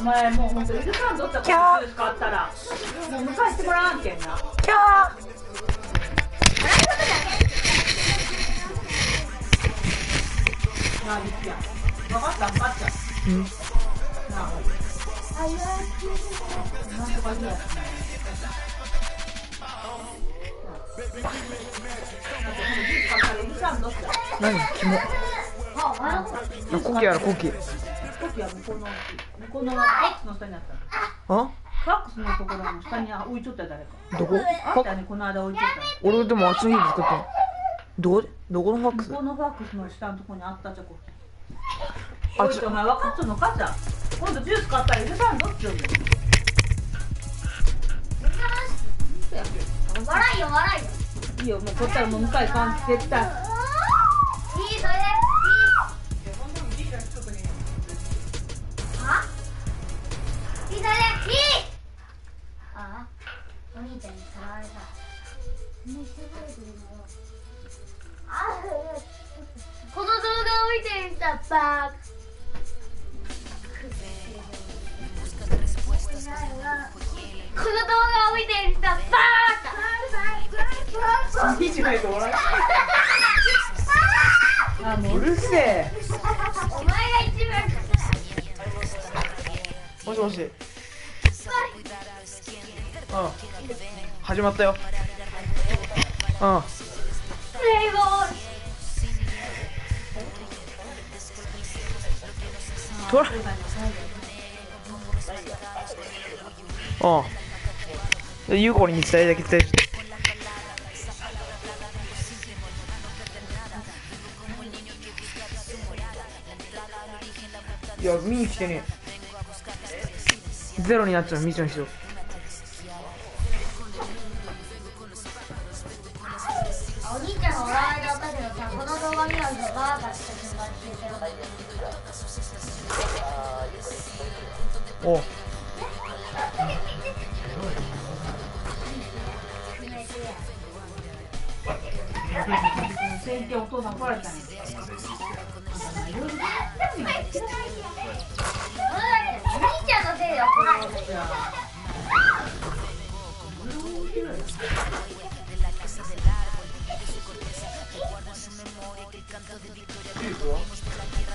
前もうほんと許さんどったからジュース買ったらもう迎えしてもらわんけんな。キャーなあ、いっちゃん。分かった分かった。うん。なあ。なんとかいいやつ。何？キモ。コキやろ、コキ。コキは向こうのファックスの下にあった。あ？ファックスのところの下に置いちょったよ誰か。どこ？あったね、この間置いちょった。俺でもあっちの日で作った。どこのファックス？向こうのファックスの下のところにあったじゃこ。あっちお前分かっちょんのかじゃ。今度ジュース買ったら許さんどっちよ。笑いよ笑いよ。いいよ、もうこったらもう向かいかん絶対。いいそれで。あ？いいそれで。いい。あ？お兄ちゃんにさらわれた。この動画を見てみたバーク。この動画を見てみたバーク。いいじゃないと笑う。あ、もううるせえ。お前が一番。もしもし。うん。始まったよ。うん。プレイボール。トラ。ああ。ゆうこに伝えだけ伝えて。いや、見に来てねえ。ゼロになっちゃう、ミッションしよう。お兄ちゃんが笑いだったけどさ、この動画見ないとバーカって順番に消えてる。おう。先手お父さん来られたんや。お兄ちゃんのせいで怒られる。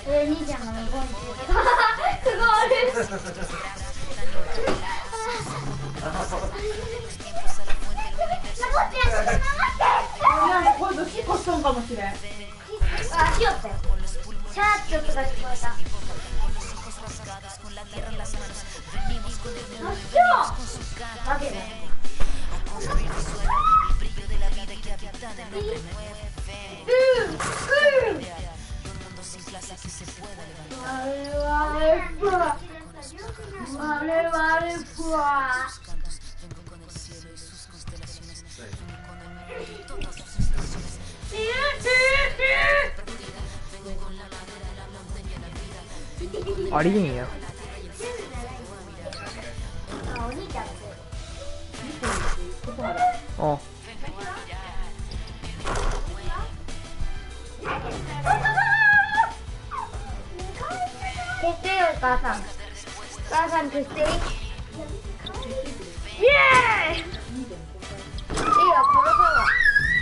兄ちゃんが向こうに消えた。すごい。今度火こっそんかもしれん。あ、火よったよ。シャーって音が聞こえた。わけだよ。ありえんや。あ、お兄ちゃん。ああ。消してよ、お母さん。お母さん消していい？イエーイ！いいよ、殺そうが。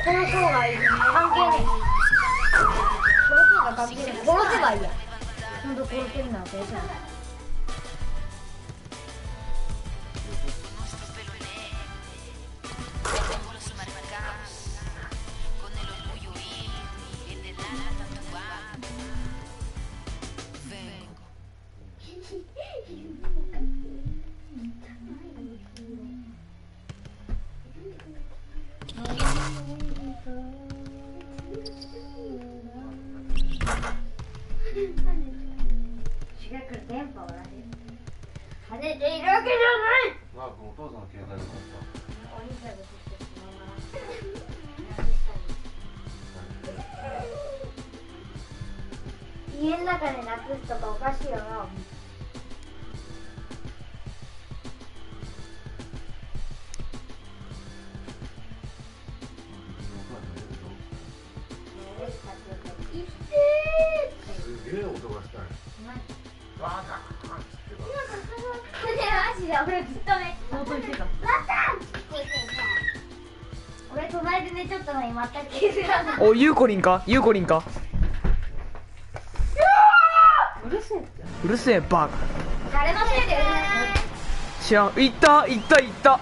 殺そうがいい。関係ねえ。殺そうが関係ねえ。殺せばいいや。ほんと殺せるのは正常だ。電波を跳ねているわけじゃない。マー君、お父さんの携帯で買った。お兄ちゃんが知ってそのまま家の中でなくすとかおかしいよな。すげえ音がしたい。バーカーンって言ってた。俺ずっとね相当してた。俺隣で寝ちゃったのにまた気づかない。お、ゆうこりんかゆうこりんか。うるせえって。うるせえバカ。誰のせいで知らん。行った行った行った。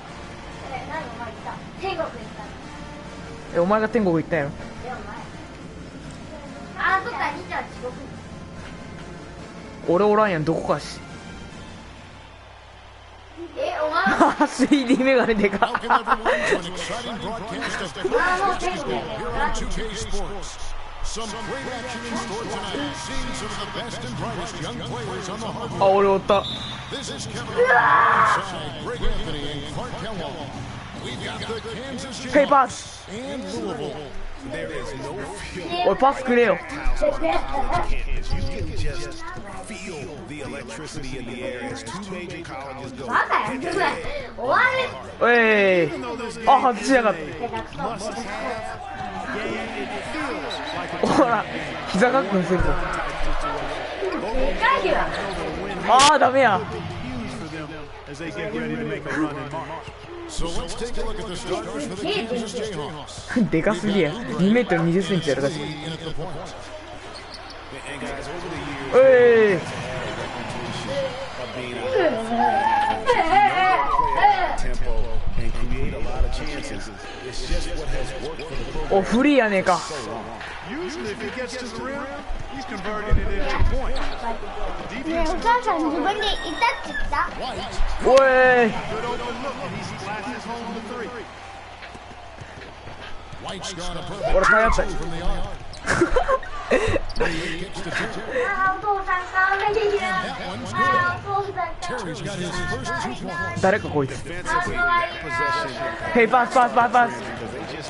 何お前言った天国行ったの。お前が天国行ったんやろ。あーそっか兄ちゃんは地獄。俺おらんやん、どこかし。お前は3D メガネでか。あーもう天国やね。あ、俺おった。ヘイパス。おいパスくれよ。バカやん。終わる。おい。あ、外しやがった。ほら、膝かっくんするぞ。でかいわ。ああ、ダメや。でかすぎや。2メートル20センチやるかし。おい。お、フリーやねえか。ねえお母さん自分でいたって言った。おい。俺流行った。あーお父さんかわいいや。あーお父さんかわいいや。誰かこいつ。あーかわいいな。ヘイパスパスパスパス。か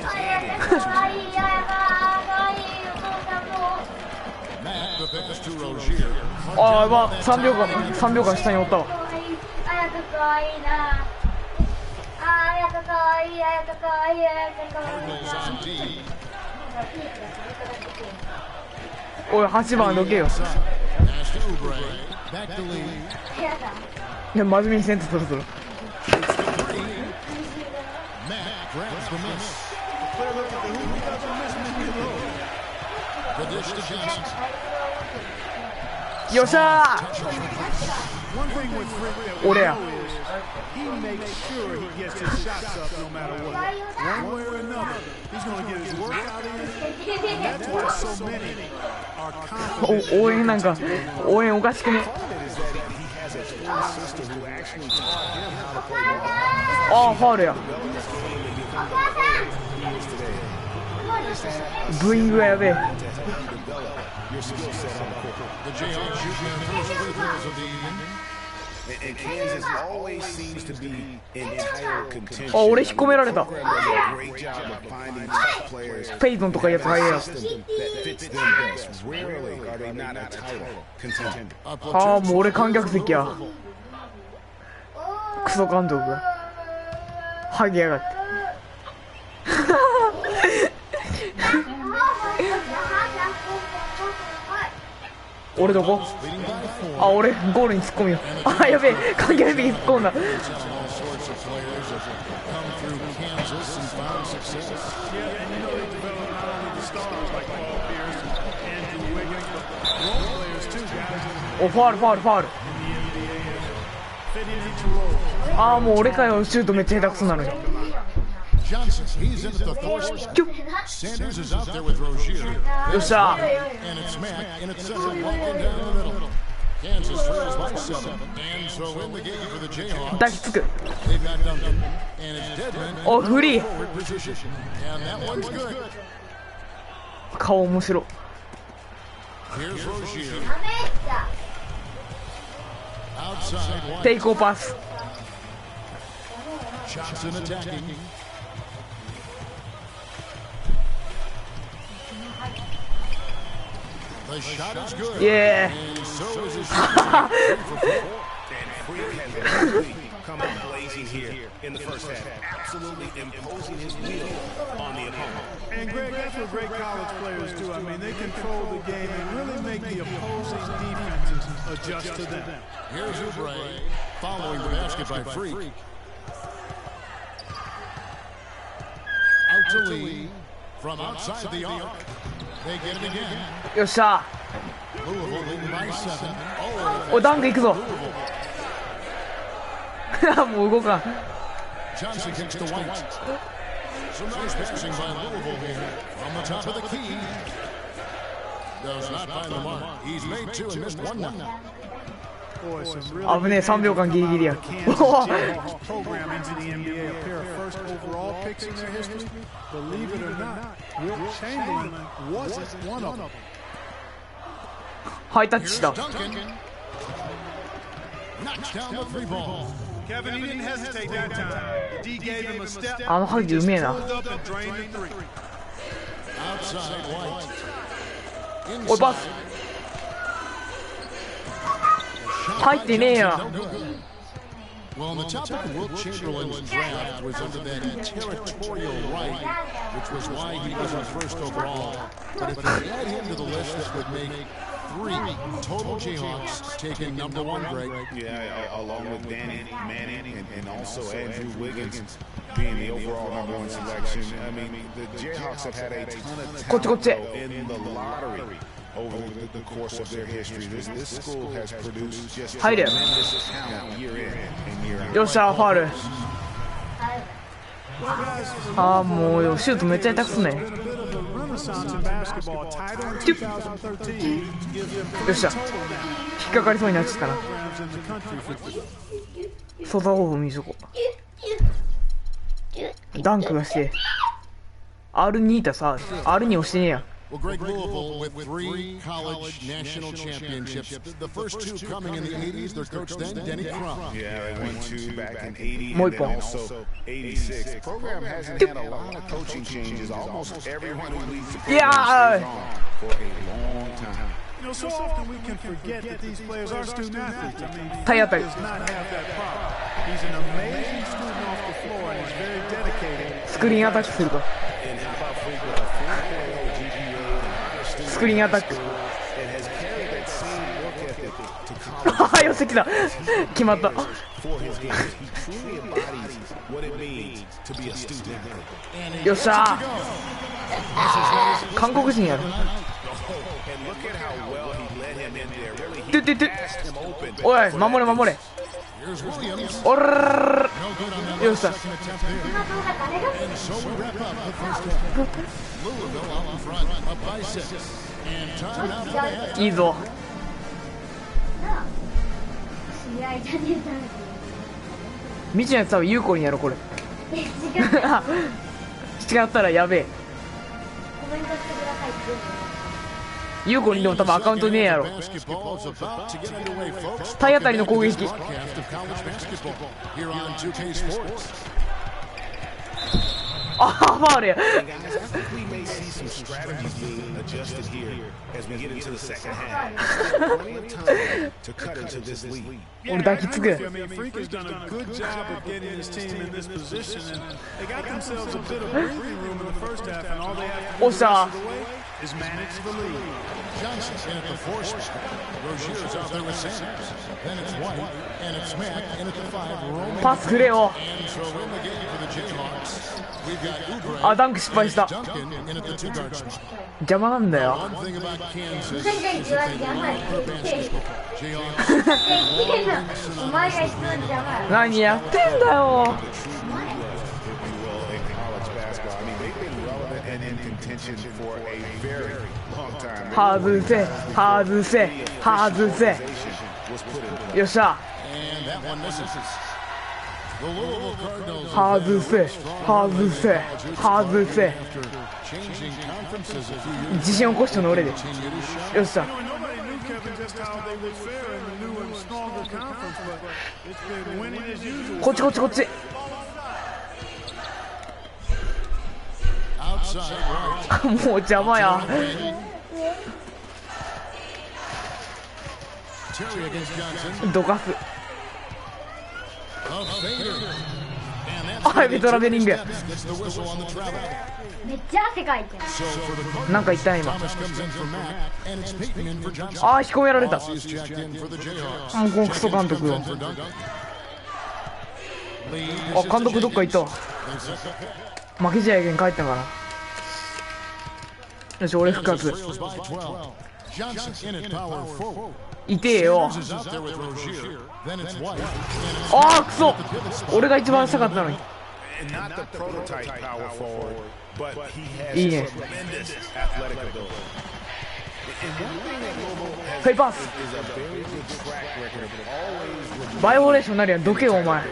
わいいやかわいいやかわいいお父さんも。ああ、やば。3秒間下におったわ。かわいい。あやかかわいいな。あやかかわいい。あやかかわいい。あやかかわいいな。おい、8番どけよ。いや、真面目にせんとそろそろ。よっしゃー。俺や。応援なんか応援おかしくね。ああ、ファウルや。ブーイングがやべえ。あ、俺引っ込められた。ペイトンとかやつ入れや。ああ、もう俺観客席や。クソ監督がハゲやがって。俺どこ？あ、俺ゴールに突っ込むよ。あ、やべえ、観客席突っ込んだ。お、ファールファールファール。ああ、もう俺かよ。シュートめっちゃ下手くそなのに。よっしゃー。抱きつく。お、フリー。顔面白。テイクオーパス。イエーイ。come out blazing here in the first half, absolutely imposing his will on the opponent. And Greg, that's what great college players do. I mean, they control the game and really make the opposing defenses adjust to them. Here's Oubre. Following the basket by Freak. Out to Lee. From outside the arc. They get it again. よっしゃ Louisville leading by 7. おダンクいくぞもう動かん Johnson kicks to White. Some nice passing by Louisville here. From the top of the key. Does not find the mark. He's made 2 and missed 1 now. 危ねえ3秒間ギリギリや Program into the NBA, a pair of first overall picks in their history. Believe it or not, Wilt Chamberlain wasn't one of them. ハイタッチした Knocks down the 3 ball. Kevin, he didn't hesitate that time. D gave him a step. あのハゲうめえな Pulled up and drained the three. Outside White. おいパス入ってねえや Well, on the topic of Wilt Chamberlain's draft was under that territorial right, which was why he wasn't first overall. But if you add him to the list, that would make 3 total Jayhawks taking number 1 grade. Yeah, along with Danny Manning and also Andrew Wiggins being the overall number 1 selection. I mean, the Jayhawks have had a ton of こっちこっち in the lottery over the course of their history. This school has produced just 入れ tremendous talent year in and year out. よっしゃファールあーもうシュートめっちゃ痛くすね Renaissance in basketball, title in 2013, gives them よっしゃ引っかかりそうになっちゃったな programs in the country for 外オフ見しとこうダンクがして R2 いたさ R2 押してねえや Well, Greg Louisville with 3 college national championships. The first 2 coming in the 80s. Their coach then, Denny Crum. Yeah, they won 2 back in 80 Muy and then bon. also 86. The program hasn't had a lot of coaching changes. Almost everyone who leads the program Yeah. stays on for a long time. You know, so often we can forget that these players are student athletes. I mean, Tay he atay. does not have that problem. He's an amazing student off the floor and he's very dedicated. スクリーンアタックするか And how about Freak with a 4.0 GPA and honor student スクリーンアタック that has carried that same work ethic to college ああ寄せきた決まった for his games. He truly embodies what it means to be a student athlete. よっしゃ韓国人やろ And look at how well he led him in there. Really, he てってって passed him open. おい守れ守れ Here's Williams. おらららら No good on that よっしゃ second attempt there. And so we wrap up the first half. Louisville out in front, up by 6. And timeout for the half. いいぞ知り合いじゃねえだ未知のやつ多分有効にやろこれ違う違ったらやべえコメントしてくださいって有効にでも多分アカウントねえやろ Basketball is about to get underway, folks. 体当たりの攻撃 Broadcast of college basketball here on 2K Sports. ああファールや Guys, I think we may see some strategies being adjusted here as we get into the second half. Plenty of time to cut into this lead. 俺抱きつく I mean, Freak has done a good job of getting his team in this position, and they got themselves a bit of breathing room in the first half, and all they have to おっしゃ do is manage the lead. Johnson in at the 4 spot. Rozier's out there with Sanders. Then it's White, and it's Mack in at the 5. Roman パスくれよ and so in the game for the Jayhawks. We've got Oubre あダンク失敗した Duncan in at the 2 guard spot. 邪魔なんだよ One thing about Kansas 何 is が一番邪魔や their basketball. Jayhawks お前が一番邪魔や何やってんだよ If you will, in college basketball. I mean, they've been relevant and in contention for a very long time. 外せ外せ外せ Was put in place. よっしゃ and that one misses. The Louisville Cardinals 外せ外せ外せ after changing conferences a few years 自信を起こしたの俺で continue to show. よっしゃ Nobody knew Kevin just how they would fare in the new and stronger conference, but it's been winning as usual. こっちこっちこっち Outside right. もう邪魔や Terry against Johnson. どかす A fader. And that's あベトラベリング gets the whistle on the travel. めっちゃ汗かいてる So for the Cardinals, なんか言った今 Thomas comes in for Mack, and it's Peyton in for Johnson. ああ引き込められた He's checked in for the Jayhawks. もうこのクソ監督 Comes よ in for Duncan. あ、監督どっか行ったわ。負け試合に帰ったから。よし、俺復活。いてえよ。あー、くそ、俺が一番下がったのに。いいね。フェイパス。バイオレーションになるやん。どけよお前。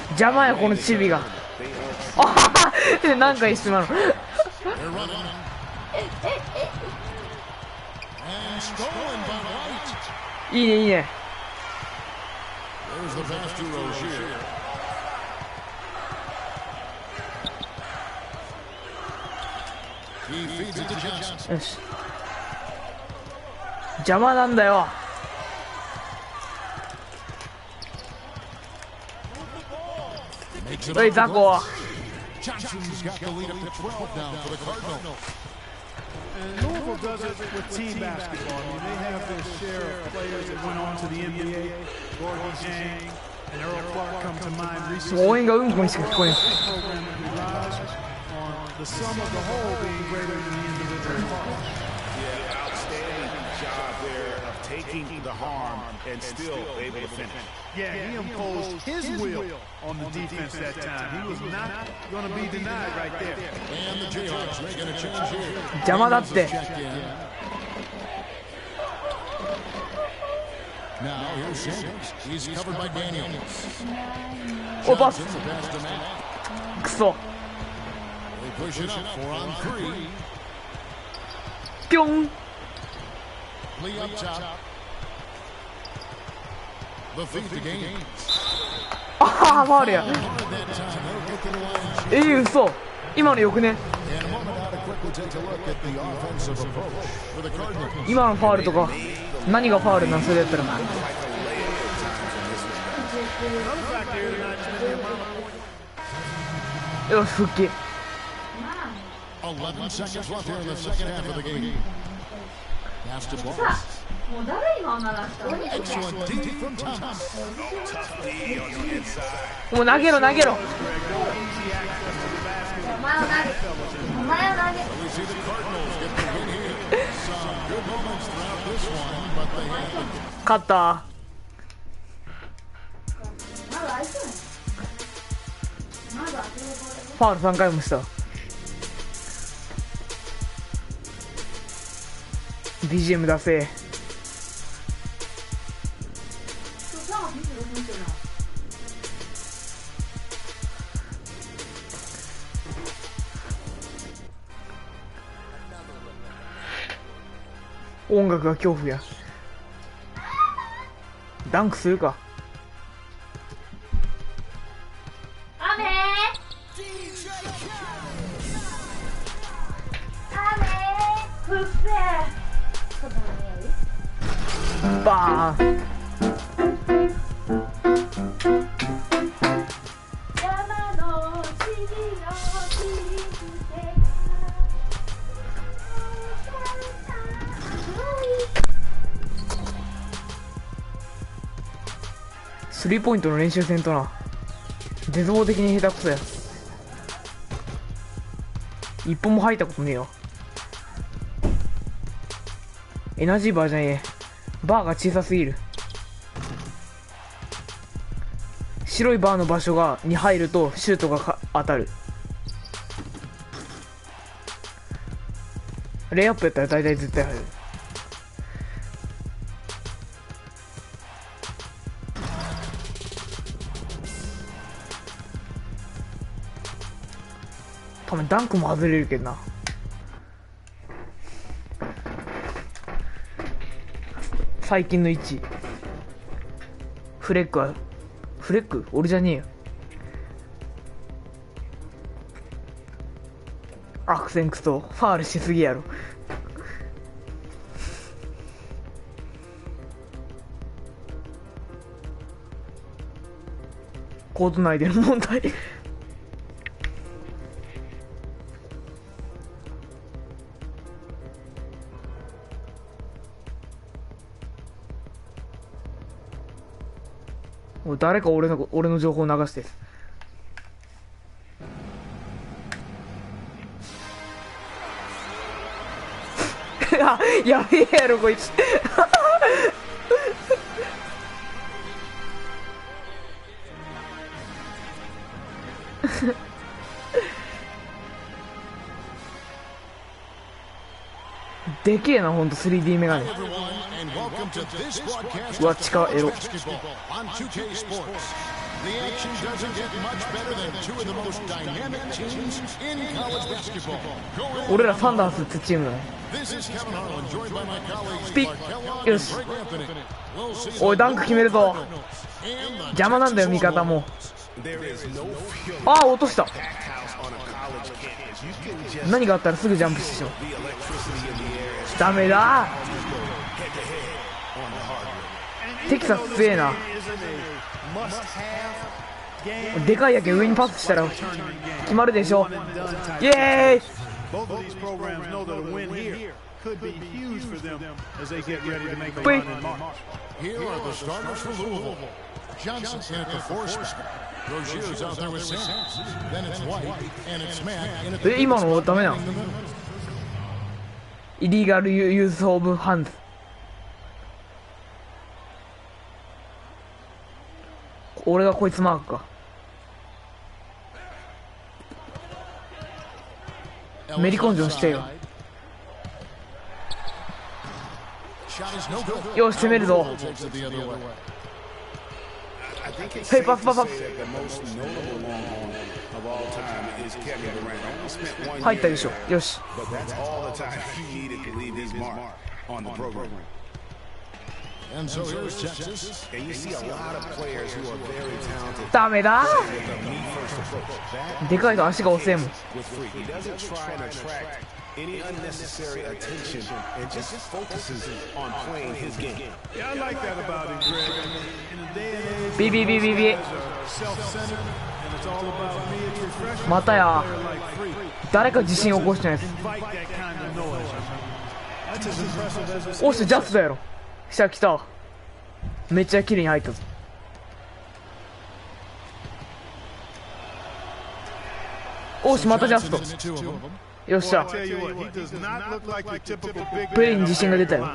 邪魔やこのチビが。あはは、なんか一緒なの。いいねいいね。よし、邪魔なんだよ。おい、ザコ。And Louisville does it with team basketball. I mean, they have their share of players that went on to the NBA. Gordon Chang and Earl Clark come to mind recently. 応援がうんこにしか聞こえない。 Program that relies on the sum of the whole being greater than the individual parts. Yeah, outstanding job there of taking the harm and still able to finish. Yeah, he imposed his will on the defense that time. He was not going to be denied right there. And the Jayhawks making a change here. 邪魔だって。 Now here's Sanders. He's covered by Daniel. お、パス。 Pass to Matt. くそ。 They push it up 4 on 3. ピョン。 Lee up top. The feed to Gaines. あはは、ファウルや。嘘。今のよくね。 And a moment now to quickly take a look at the offensive approach for the Cardinals. 今のファウルとか何がファウルなんそれやったら。よし、復帰。 11 seconds left here in the second half of the game. Pass to Boss. もう誰今鳴らしたの？ Excellent D from Thomas. もう投げろ投げろ。お前を投げ、お前を投げ。 We see the Cardinals get the win here. Some good moments throughout this one, but they had them. 勝った。まだ開いてない。まだ開けるファウル3回もした。BGM 出せ。音楽が恐怖や。ダンクするか。雨雨降って外の匂い。バーン。山の尻の切り捨てスリーポイントの練習せんとな。絶望的に下手くそや。一本も入ったことねえよ。エナジーバーじゃねえ。バーが小さすぎる。白いバーの場所に入るとシュートが当たる。レイアップやったら大体絶対入る。多分ダンクも外れるけどな。最近の1位フレックはフレック俺じゃねえよ。悪戦苦闘ファールしすぎやろ。コート内での問題誰か俺の情報を流してあ、やべえやろこいつでけえな、ほんと 3D メガネ。うわ、地下エロ。俺らサンダースってチームだね。スピッ、よし。おい、ダンク決めるぞ。邪魔なんだよ、味方も。ああ、落とした。何があったらすぐジャンプしよう。ダメだ。テキサス強えな。でかいやけん上にパスしたら決まるでしょ。イエーイ。今のダメなの？イリーガルユーズオブハンズ。俺がこいつマークか。めり込んじゃしてよ。よし、攻めるぞ。ヘイ、パスパスパス。入ったでしょ。よし。ダメだ。でかいと足が遅えもん。ビビビビビ。またや。誰か地震起こしてないです。おっしゃ、ジャストだやろ。下来た。めっちゃ綺麗に入ったぞ。おし、またジャスト。よっしゃ。プレイに自信が出たよ。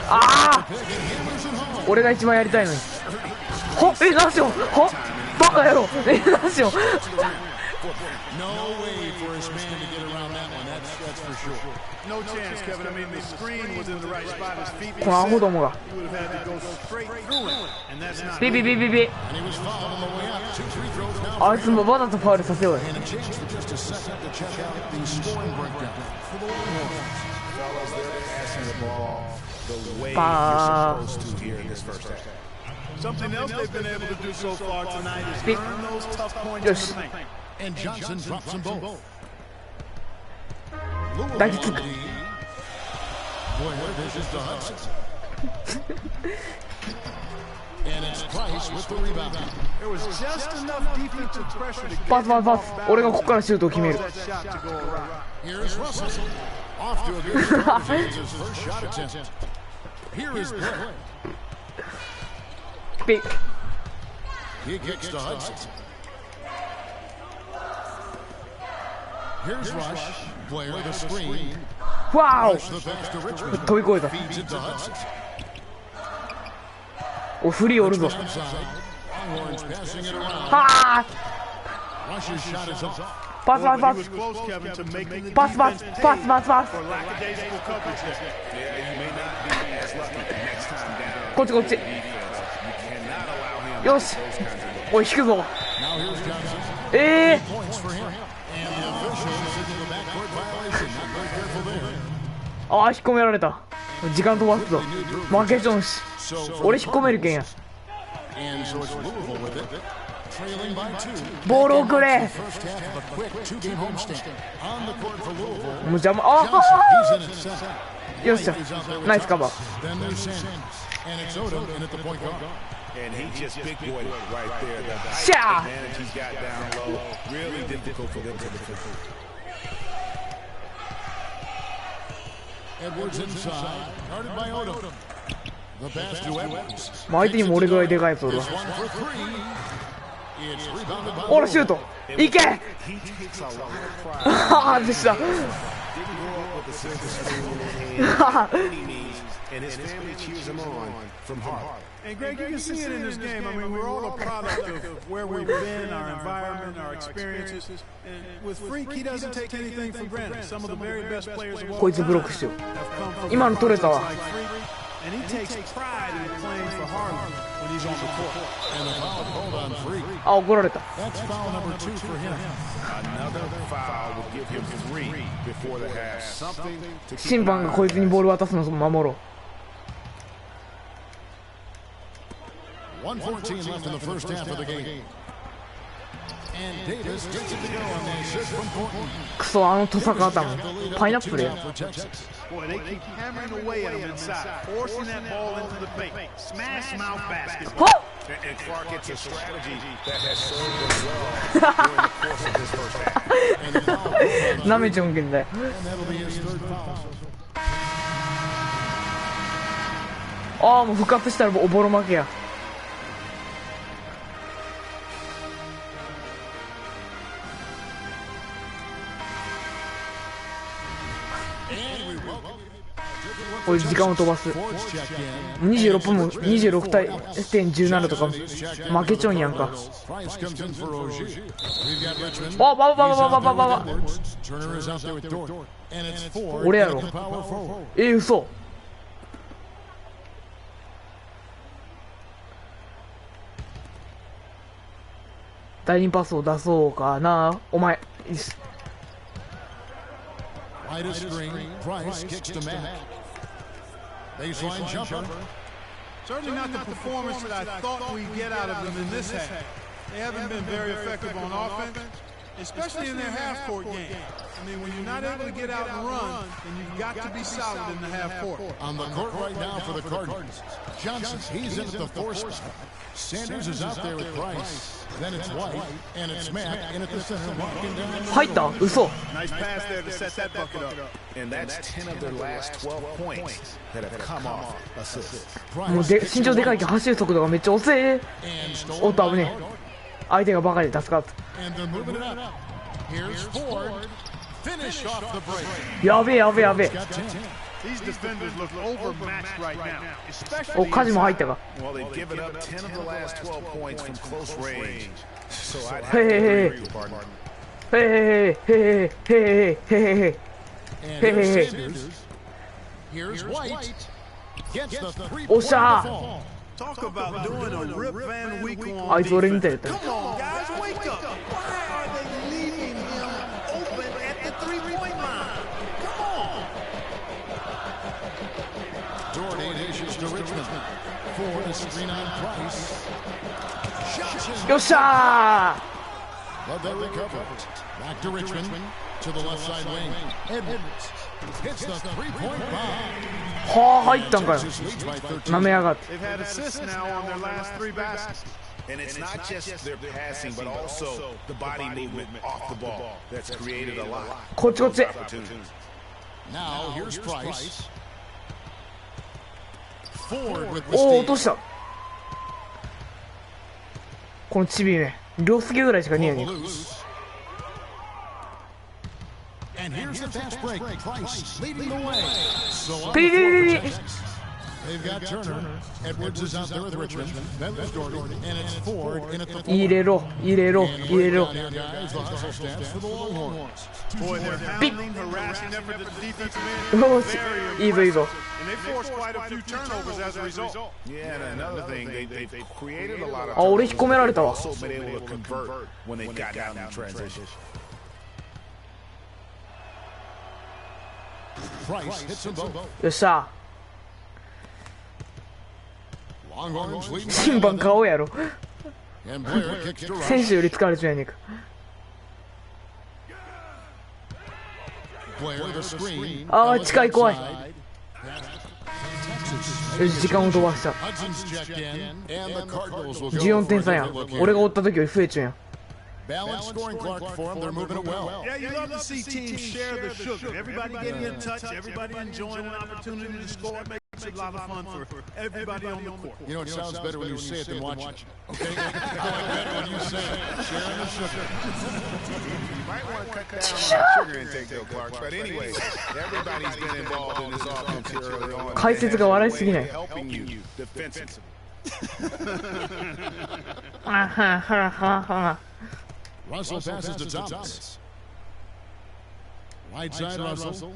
ああ、俺が一番やりたいのに。は、なんしよう。は、バカ野郎。なんしよう。このアホどもが。ビビビビビ。あいつもわざとファウルさせようよ。パー。よし。抱きつく。パスパスパス。俺がここからシュートを決める。ピッ。わお、飛び越えた。お、フリーおるぞ。はあ、パスパスパスパスパスパスパスパス。こっちこっち。よし、おい、引くぞ。ああ、引っ込められた。時間飛ばすぞ。負けちょんし。俺引っ込めるけんや。ボールをくれ。もう邪魔。ああ、よっしゃ、ナイスカバー。And he just big boyed it right there. The Sha! advantage he's got down low, really difficult for them to defend. Edwards inside, guarded by Odom. The pass to Edwards. 相手にも俺ぐらいでかいやつおるわ。 One for three. It's rebounded by おらシュートいけ He takes a lot of pride. 外した。 Didn't grow up with the silver spoon in his hand by any means, and his family cheers him on from heart. And Greg, you can see it in this game. I mean, we're all a product of where we've been, our environment, our experiences. And with Freak, he doesn't take anything for granted. Some of the very best players of all こいつ time ブロックしてよ。 have come from 今の取れたわ。 like Freak. And he takes pride in playing for Harlem when he's on the court. and the foul called on Freak. あ、怒られた。 That's foul number 2 for him. Another foul will give him 3 before the half. Something to keep 審判がこいつにボール渡すのを守ろう。 1:14 left in the first half of the game. And Davis gets it to go on the assist from Portland. クソ、あのトサカ頭。パイナップルや。 For Texas. Boy, they keep hammering away at him inside, forcing that ball into the paint. Smash mouth basketball. はっ And Clark, it's a strategy that has served us well during the course of this first half. And the foul called on なめちょんけんだよ。 and that'll be his third foul. ああ、もう復活したらおぼろ負けや。 これ時間を飛ばす。 Ford's check in. 26分も26対点17とか負けちょんやんか。 Price comes in for Ogier. We've got Richmond. あ、ばばばばばばば。 Turner is out there with Dort. And it's Ford. 俺やろ。 Power forward. 嘘。第2パスを出そうかな。お前。 Right of screen. Price kicks to Mack. Baseline jumper. Certainly not the performance that I thought we'd get out of them in this half. They haven't been very effective on offense, especially in their half-court game. I mean, when you're not able to get out and run, then you've got to be solid in the half-court. On the court right now for the Cardinals. Johnson, he's in at the 4 spot. Sanders is out there with Price. Then it's White, and it's Mack in at the center, walking down. 入った嘘。 Nice pass there to set that bucket up. And that's 10 of their last 12 points that have come off assists. もうで身長でかいけど走る速度がめっちゃ遅い。 And お stolen っと危 by ねえ。相手がバカで助かった。 And they're moving it up. Here's Ford. Finish off the break. やべえやべえやべえ。 Got 10. These defenders look overmatched right now, お、 especially カジも入ったか。 Well, they've given up 10 of the last 12 points from close range. So I'd have Hey, to hey, hey. agree with you, partner. へへへへへへへへへ。 And Hey, hey, hey. here's Sanders. Here's White. Gets the 3-point おっしゃー。 ball. talk about doing a Rip Van Winkle on あいつ俺みたいだった。 Come on, guys, wake up. Why are they leaving him open at the three-point line? Come on. Doherty dishes to Richmond. Ford is screen on Price. Johnson. よっしゃ But they recover it. Back to Richmond. To the left side wing. Edwards hits the 3-point bomb. ー。はあ入ったんかよ。 Texas leads by 13. なめやがって。 They've had assists now on their last 3 baskets. And it's not just their passing, but also the body movement off the ball that's created a lot こっちこっち。 of opportunities. Now here's Price. Ford with the おお steal. 落とした。このチビめ。両すげぐらいしかねえやねん。 Loose. And here's the fast break. Price leading the way. So on ピリ the リ floor リ for リ。 Texas. They've got Turner. Edwards is out there with Richmond. Then there's Doherty. And it's Ford in at the 入れろ入れろ And 入れろ。 break down here, guys. The hustle stats for the Longhorns. Boy, they're hounding, harassing effort at the defensive end. よし Very いいぞいいぞ。 And they forced quite a few turnovers as a result. Yeah, and another thing, they've created a lot of あ、俺引っ込められたわ。 also been able to convert when they got down in transition. Price hits them both. よっしゃ。 Longhorns leading. 審判顔やろ。 And Blair kicks to 選 Rush. 手より疲れちゃうやねんか。 Blair the screen. あー近い怖い。 Texas. よし、時間を飛ばした。 Hudson's checked in, and the Cardinals will go 14点差やん。 for a 俺が追った時より増えちゃうやん。 Balanced scoring Clark for them. They're moving it well. Yeah, you love to see teams share the sugar. Everybody getting in touch, everybody enjoying an opportunity to score. It makes it a lot of fun for everybody on the court. You know, it sounds better when you say it than watch it. Okay? It's going better when you say it. Sharing the sugar. You might want to cut down on sugar intake though, Clark. But anyway, everybody's been involved in this offense here early on. 解説が笑いすぎない。 Helping you defensively. あはははは。 Russell passes to Thomas. Right side Russell.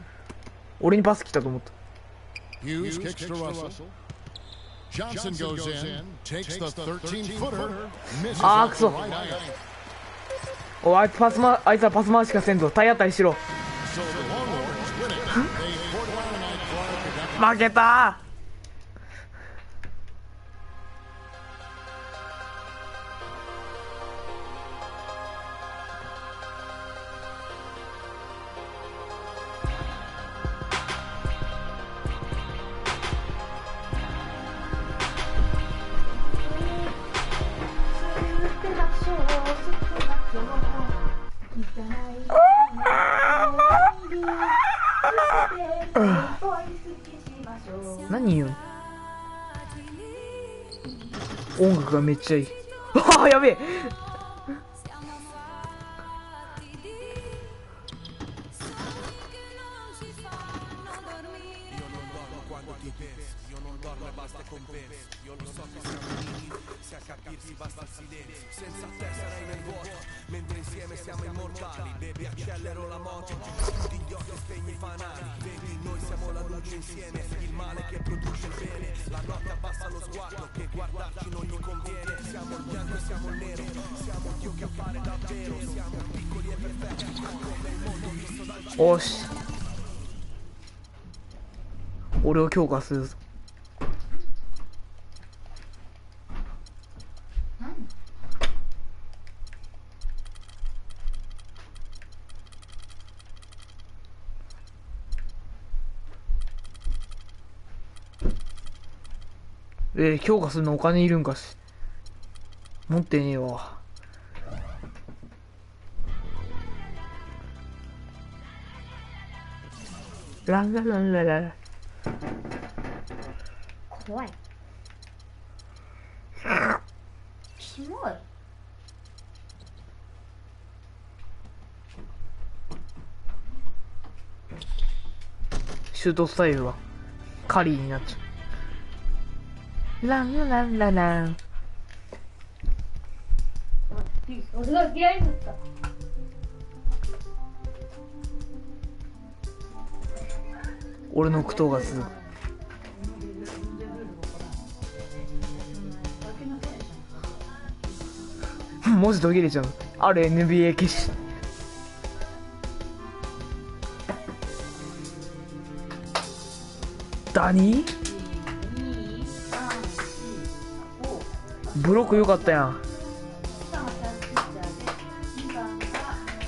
俺にパス来たと思った。 Hughes kicks to Russell. Johnson goes in, takes the 13-footer, misses Ah, off the so- right eye. おい、あいつはパス回しかせんぞ。体当たりしろ。 So the Longhorns win it. They poured one tonight. Clark 負けた。何言うの？音楽がめっちゃいい。ああ、やべえ。おし、俺を強化するぞ。強化するのお金いるんかし。持ってねえわ。ランラランラララ。怖い。キモい。シュートスタイルはカリーになっちゃう。ランランララン。俺が嫌いだった。俺の苦闘が続く。文字途切れちゃう。ある NBA 消し。何？ブロック良かったやん。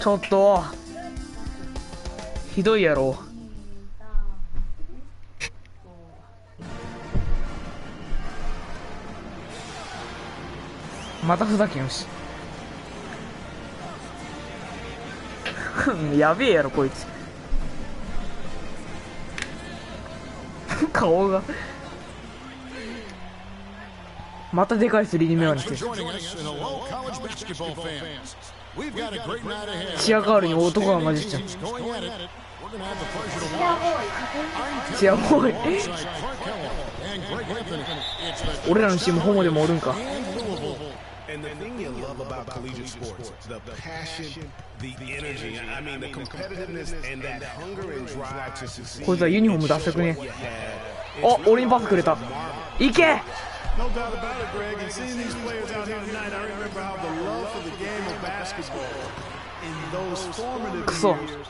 ちょっとひどいやろ。またふざけんし。やべえやろこいつ。顔がまたでかいスリー目をしてる。チアガールに男が混じっちゃう。チアボーイ。俺らのチームホモでもおるんか。And the thing you love about collegiate sports, the passion, the energy, I mean the competitiveness and that hunger and drive to succeed. こいつはユニフォーム出したくね。あ、俺にパスくれた。いけ。 No doubt about it, Greg. And seeing these players out here tonight, I remember how the love for the game of basketball in those formative years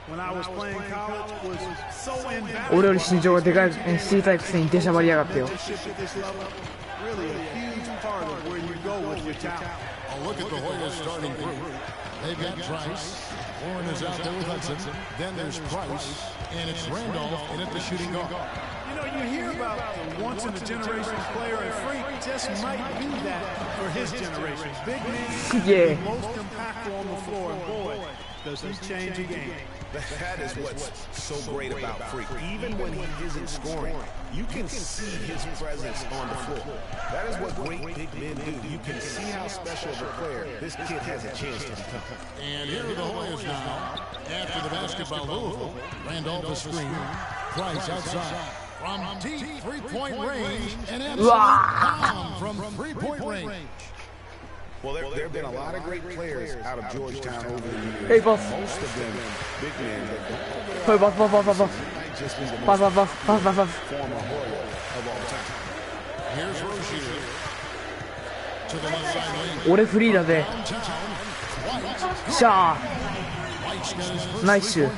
when I was playing college was so invaluable. 俺より身長がでかい、小さいくせに出しゃばりやがってよ。 Really a huge part of where you go with your talent. Oh, look at the Hoyas starting group. They've got Trice, Warren is out there with Hudson. Then there's Price, and it's Randolph in at the shooting guard. You know, you hear about the once-in-a-generation player, and Freak just might be that for his generation. Big man, Yeah. most impactful on the floor, and boy, does he change the game. That is what's so great about Freak. Even when he isn't scoring, you can see his presence on the floor. That is what great big men do. You can see how special of a player this kid has a chance to become. And here are the Hoyas now. After the basketball, Louisville. Randolph a screen. Price outside. From deep three-point range. And absolute from three-point range. Well, there have been a lot of great players out of Georgetown over the years. Hey, boss. Most of them big men that don't Hey, boss. might just be the most Pass. former Hoya of all time. Here's Rozier. To the left side lane. 俺フリーだぜ。しゃー。ナイスシュー。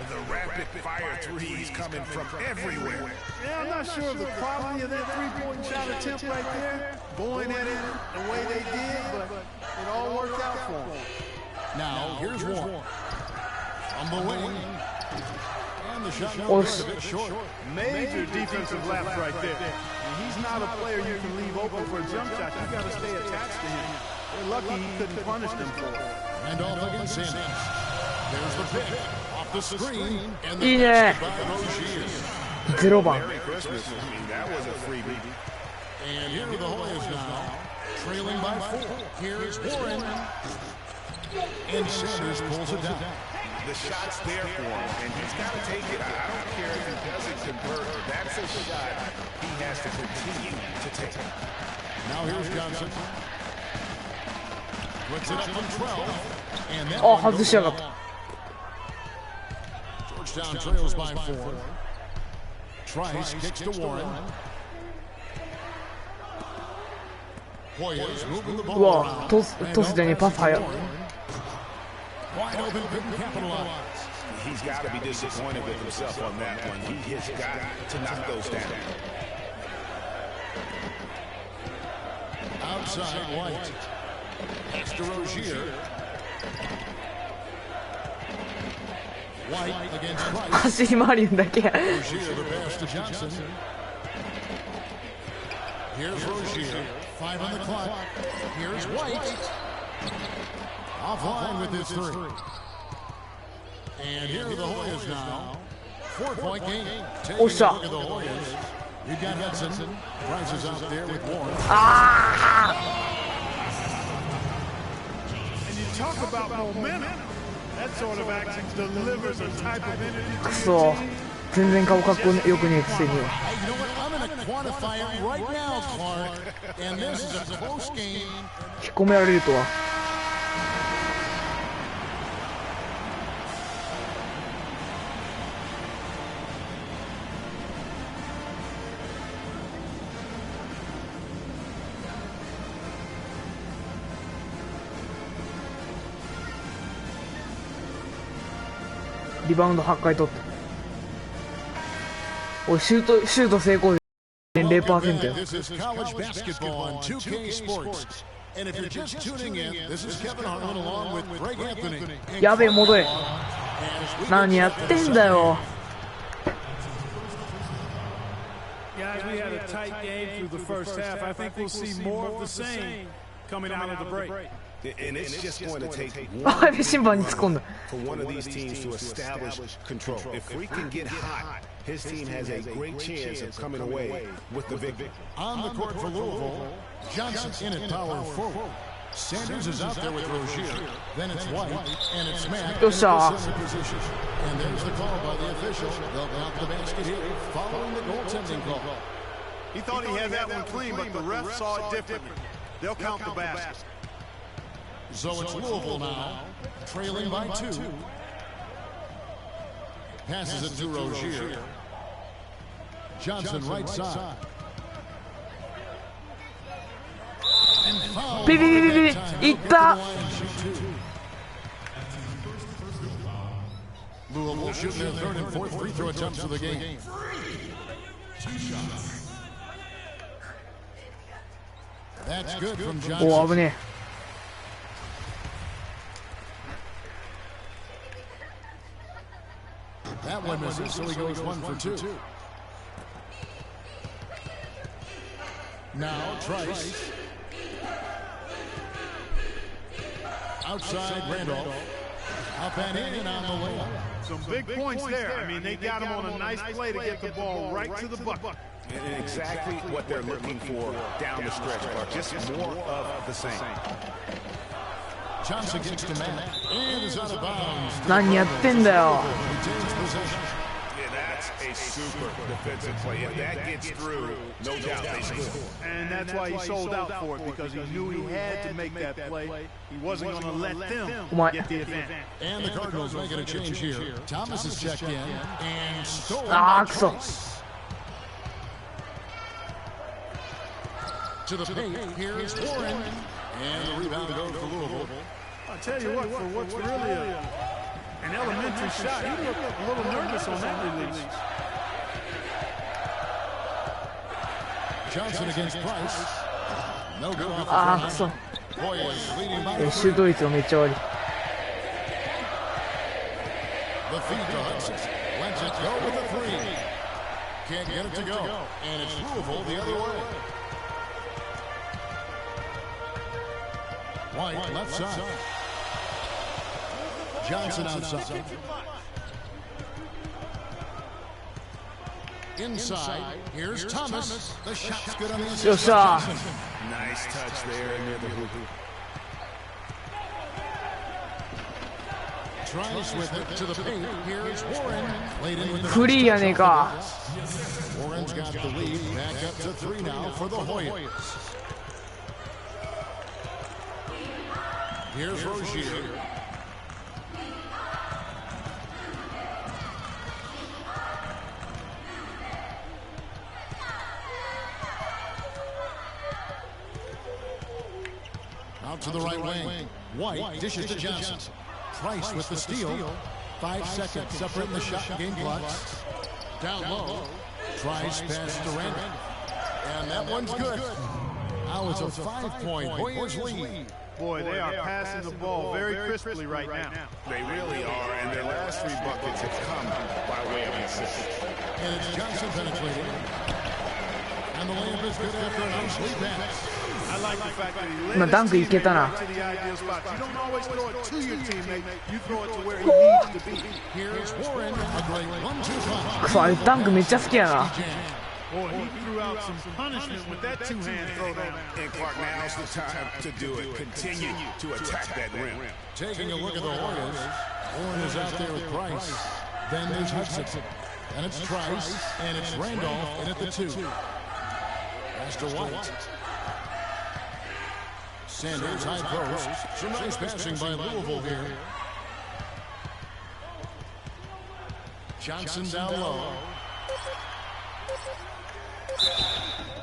The rapid fire threes coming from everywhere. Yeah, I'm not sure of the quality of that three-point shot attempt right there, going at it the way they did, but it all worked out for them. Now, here's Warren. On the wing. And the shot Oh, is a bit short. Major defensive lapse right there. And he's not a player you can leave open for a jump shot. You got to stay attached to him. They're lucky he couldn't punish them for it. Randolph against Sanders. There's the pick. Off the screen. Andいい the ね。 basket by Rozier. 0番。 Merry Christmas. I mean, that was a freebie. And here are the Hoyas now. Trailing by 4. Here's Warren. And Sanders pulls it down. The shot's there for him, and he's got to take it. I don't care if he doesn't convert. That's a shot he has to continue to take. Now here's Johnson. Puts it up from 12. And that あ、 one 外しやがった。 Georgetown trails by 4. Trice kicks to Warren. Hoyas moving the う ball わ、 around. トスでにパス早い。 Wide open, couldn't capitalize. He's got to be disappointed with himself on that one. He has got to knock those down. Outside White. Next to Rozier. White against Price. 走り回るんだけ。 Rozier the pass to Johnson. Here's Rozier. 5 on the clock. Here's White. Offline with his 3. And here are the Hoyas now. 4-point game. Taking a look at the Hoyas. You got Hudson. Price is out there with Warren. And you talk about momentum. That sort of action delivers a type of energy く to そ your team. 全然顔かっこよくねえくせに。 Hey, you know what? I'm going to quantify it right now, Clark. And this is a close game. 引っ込められるとは。リバウンド8回取った。おい、シュート成功率 0% よ。 This is college basketball on 2K Sports. And if you're just tuning in, this is Kevin Harlan along with Greg Anthony. やべえ、戻れ。何やってんだよ。 Guys, we had a tight game through the first half. I think we'll see more of the same coming out of the break. And it's just going to take あ、やべえ、審判に突っ込んだ。 for one of these teams to establish control. If we can get hot, his team has a great chance of coming away with the victory. On the court for Louisville, Johnson in at power forward. Sanders is out there with Rozier. Then it's White, and it's Mack in the center position. And there's the call by the official. They'll count the basket here following the goaltending call. He thought he had that one clean, but the ref saw it differently. They'll count the basket. So it's Louisville now, trailing by 2. Passes it to Rozier. Johnson right side. And foul. ビビビビビビいった。 Louisville shooting their 3rd and 4th free throw attempts of the game. That's good from おお、 Johnson. 危ね That one misses, so he goes 1 for 2. Now Trice. Outside Randolph. Up and in on the layup. Some big points there. I mean, they got him on a nice play to get the ball right to the bucket. And exactly what they're looking for down the stretch, Clark. Just more of the same. Johnson gets to Matt and is out of bounds. 何やってんだよ。 Retains possession. Yeah, that's a super defensive play. If that gets through, no doubt they score. And that's why he sold out for it, because he knew he had to make that play. He wasn't going to let them get the advantage. And the Cardinals making a change here. Thomas is checked in and stolen. あーくそ。 To the paint, here's Warren. And the rebound goes to Louisville. I'll tell you what, for what's really an elementary shot, he looked a little nervous on that release. Johnson against Price. No good. あーくそ。 Boy is leading by シュート率がめっちゃ悪い。 the feed to Hudson. Lets it go with a three. Can't get it to go. And it's Louisville the other way. White left side. Johnson outside. Inside, here's Thomas. The shot's good on the inside. よっしゃ。 Nice touch there near the hoop. Tries with it to the paint. Here's Warren. Laid in with the フリーやねえか。 Warren's got the lead. Back up to 3 now for the Hoyas. Here's Rozier. Out to the right wing. White dishes to Johnson. Price with the steal. 5 seconds separating the shot and game clocks. Down low. Tries pass to Randall. And that one's good. Now it's a 5-point Hoyas lead. Boy, they are passing the ball very crisply right now. They really are, and their last 3 buckets have come by way of an assist. And it's Johnson penetrating. And the layup is good after a nice lead pass. I like the fact that he led 今ダンクいけたな。 to the ideal spot. You don't always throw it to your teammate. You throw it to where he needs to be. Here's Warren. A great 1-2 punch. くそ、あれダンクめっちゃ好きやな。 Boy, he threw out some punishment with that 2-hand throwdown. And Clark, now's the time to do it. Continue to attack that rim. Taking a look at the Warriors. Warren is out there with Price. Then there's Hudson. And it's Trice. And it's Randolph in at the 2. Pass to White. Sanders high post. Some nice passing by Louisville here. Johnson down low.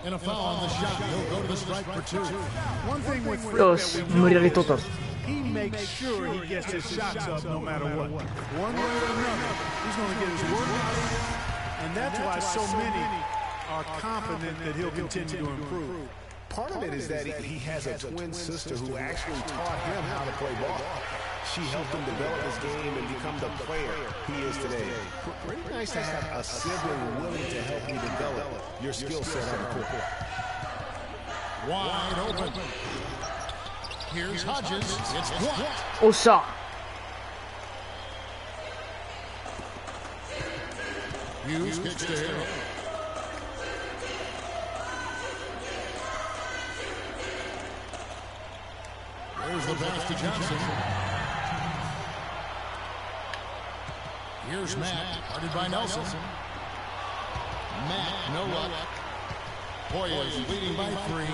And a foul on the shot. He'll go to the strike for 2. One thing with よし、無理やり取った。 he makes sure he gets his shots up no matter what. One way or another, he's going to get his work out. And that's why so many are confident that he'll continue to improve. Part of it is that he has a twin sister who actually taught him how to play ball. She helped him develop his game and become the player he is today. Pretty nice to have a sibling willing to help you develop your skill set on the court. Wide open. Here's Hodges. It's blocked. おっしゃ。 Hughes kicks to him. There's the pass to Johnson. Here's Matt, guarded by Nelson. Matt, no luck. Hoyas leading by 3.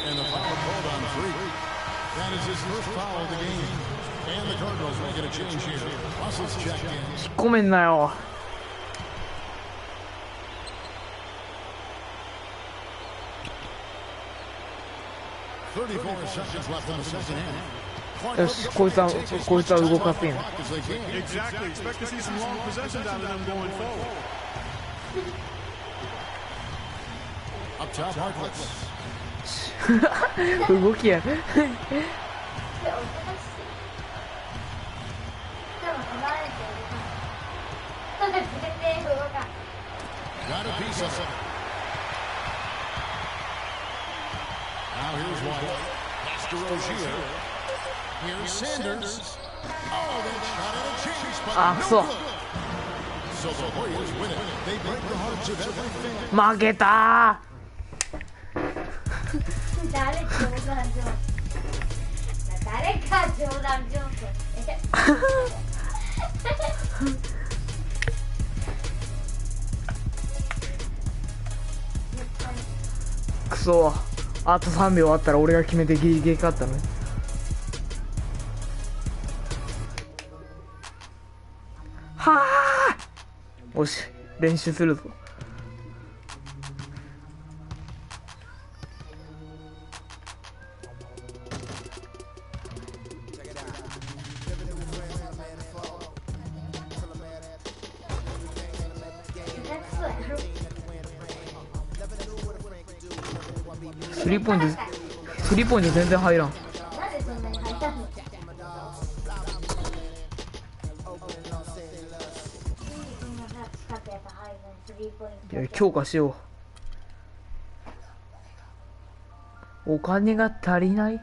And the foul called on 3. That is his first foul of the game. And the Cardinals making a change here. Russell's checked in. 引っ込めんなよ。 34 seconds left in the second half. よし、こいつは動かせん。 Exactly. Expect to see some long possessions out of them going forward. Up top, Harkless. 動きや。Got a piece of it. Now here's White. Pass to Rozier. Here's Sanders. Oh, that shot at a chase, but no good. So the Warriors win it. They break the hearts of every fan. 負けた誰冗談上手誰か冗談上手くそ、あと3秒あったら俺が決めてギリギリ勝ったのに。はあ、よし練習するぞ。スリーポイント全然入らん。なんでそんなに入ったの？いや強化しよう。お金が足りない。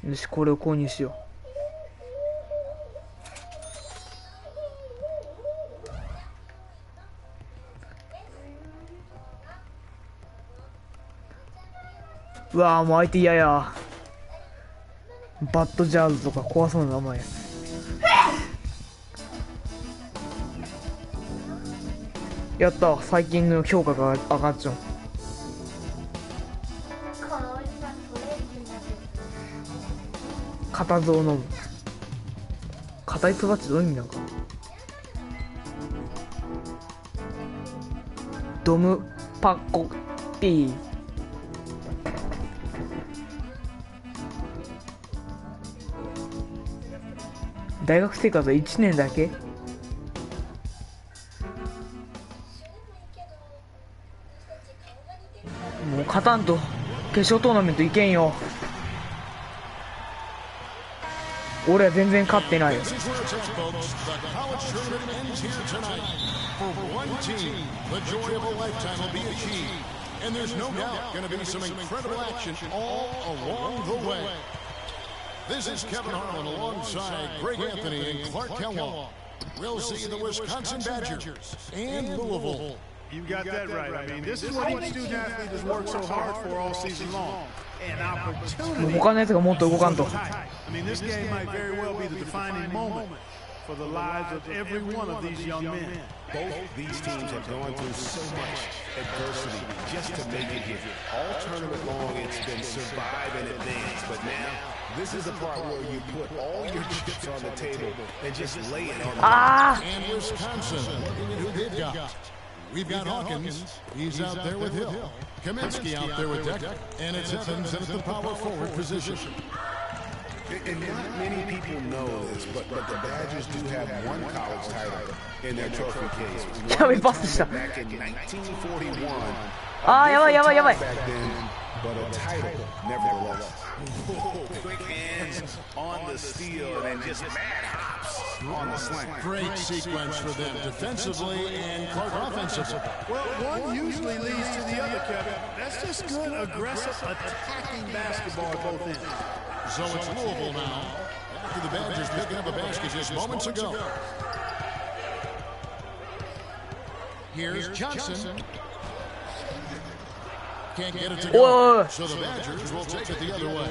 よし、これを購入しよう。うわー、もう相手嫌や。バッドジャーズとか怖そうな名前。やった、最近の評価が上がっちゃう。固唾を飲む。硬いつばってどういう意味なんか。ドムパコティー。大学生活は1年だけ。もう勝たんと決勝トーナメントいけんよ。俺は全然勝ってないよ。This is Kevin Harlan alongside Greg Anthony and Clark Kellogg. We'll see the Wisconsin Badgers and Louisville. You got that right. I mean, this is what each student athlete has worked so hard for all season long. An opportunity. 他のやつがもっと動かんと。I mean, this game might very well be the defining moment for the lives of every one of these young men. Both these teams have gone through so much adversity just to make it here. All tournament long, it's been survive and advance, but now this is the part where you put all your chips on the table and just lay it on the And Wisconsin looking at who they've got. We've got Hawkins. He's out there with Hill. Kaminsky out there with Decker. And it's Evans at the power forward position. And not many people know this, but the Badgers do have one college title in their trophy case. やべえ、パスした。 Back in 1941. あー、やばいやばいやばい。 Back then, but a title nevertheless. Quick hands on the steal and just mad hops on the slant. Great sequence for them defensively and Clark offensively. Well, one usually leads to the other, Kevin. That's just good, aggressive, attacking basketball at both ends. So it's Louisville now. After the Badgers picking up a basket just moments ago. Here's Johnson. Can't get it to go. So the Badgers will take it the other way.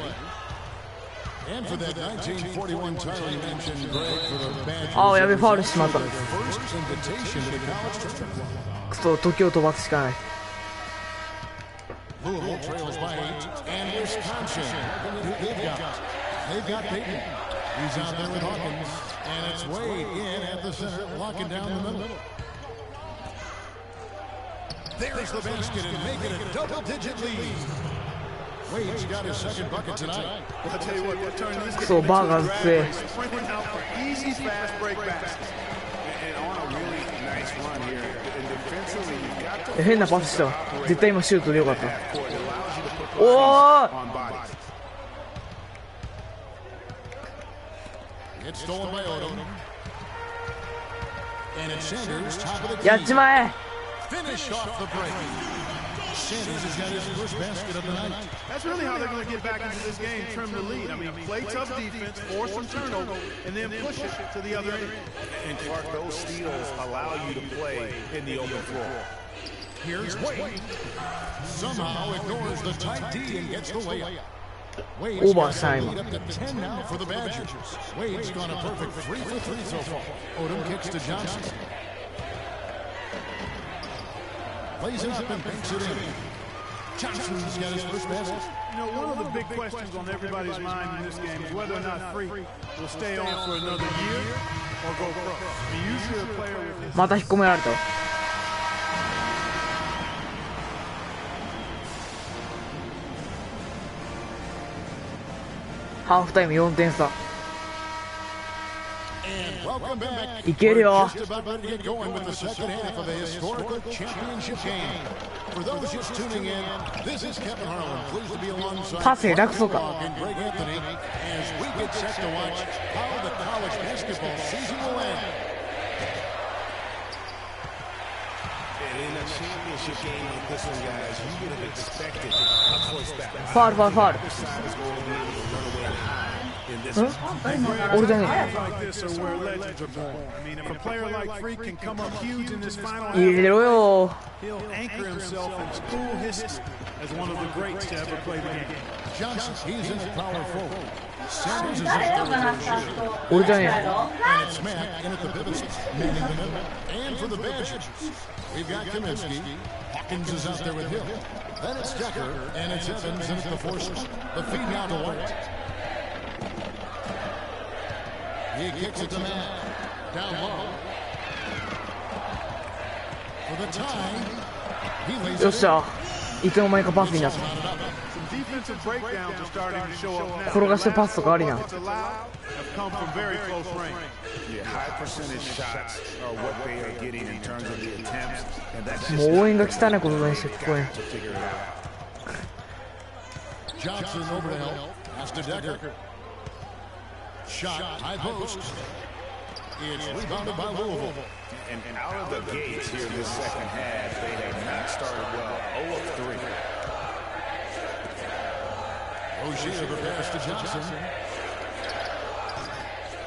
And for that 1941 title you mentioned, Greg, for the Badgers. ああ、やべえ、ファウルしまった。 First invitation to the college tournament. くそ、時を飛ばすしかない。 Louisville trails by 8, and Wisconsin. They've got Peyton. He's out there with Hawkins, and it's Wade in at the center, locking down the middle. There's the basket and making a double-digit lead. Wade's got his second bucket tonight. I'll tell you what, they're turning this くそ、バーガーズ強え。 sprinting out for easy, fast break baskets. 変なパスしたわ。絶対今シュートでよかった。おーやっちまえ。Sanders has got his first basket of the night. That's really how they're going to get back into this game, trim the lead. I mean, play tough defense, force some turnover, and then push it to the other end. And Clark, those steals allow you to play in the open floor. Here's Wade. Somehow ignores the tight D and gets the layup. Wade's got the lead up to 10 now for the Badgers. Wade's gone a perfect 3 for 3 so far. Odom kicks to Johnson. Plays it up and banks it in. Johnson's got his first basket. You know, one of the big questions on everybody's mind in this game is whether or not Freak will stay on for another year or go pro. I mean, usually a player with his... また引っ込められた。ハーフタイム4点差。いけるよ。パス下手くそか。ファウルファウルファウル。俺じゃねえ。入れろよ。俺じゃねえ。He kicks it to Matt. Down low. For the time, he lays it. よっしゃ。いつの間にかパスになった。転がしてパスとかありな。もう応援が汚いことにして聞こえん。Johnson over the hill. Pass to Decker. Shot, high post. It's rebounded by Louisville. And out of the gates here in this second half, they have not started well. 0 of 3. O'Shea the pass to Johnson.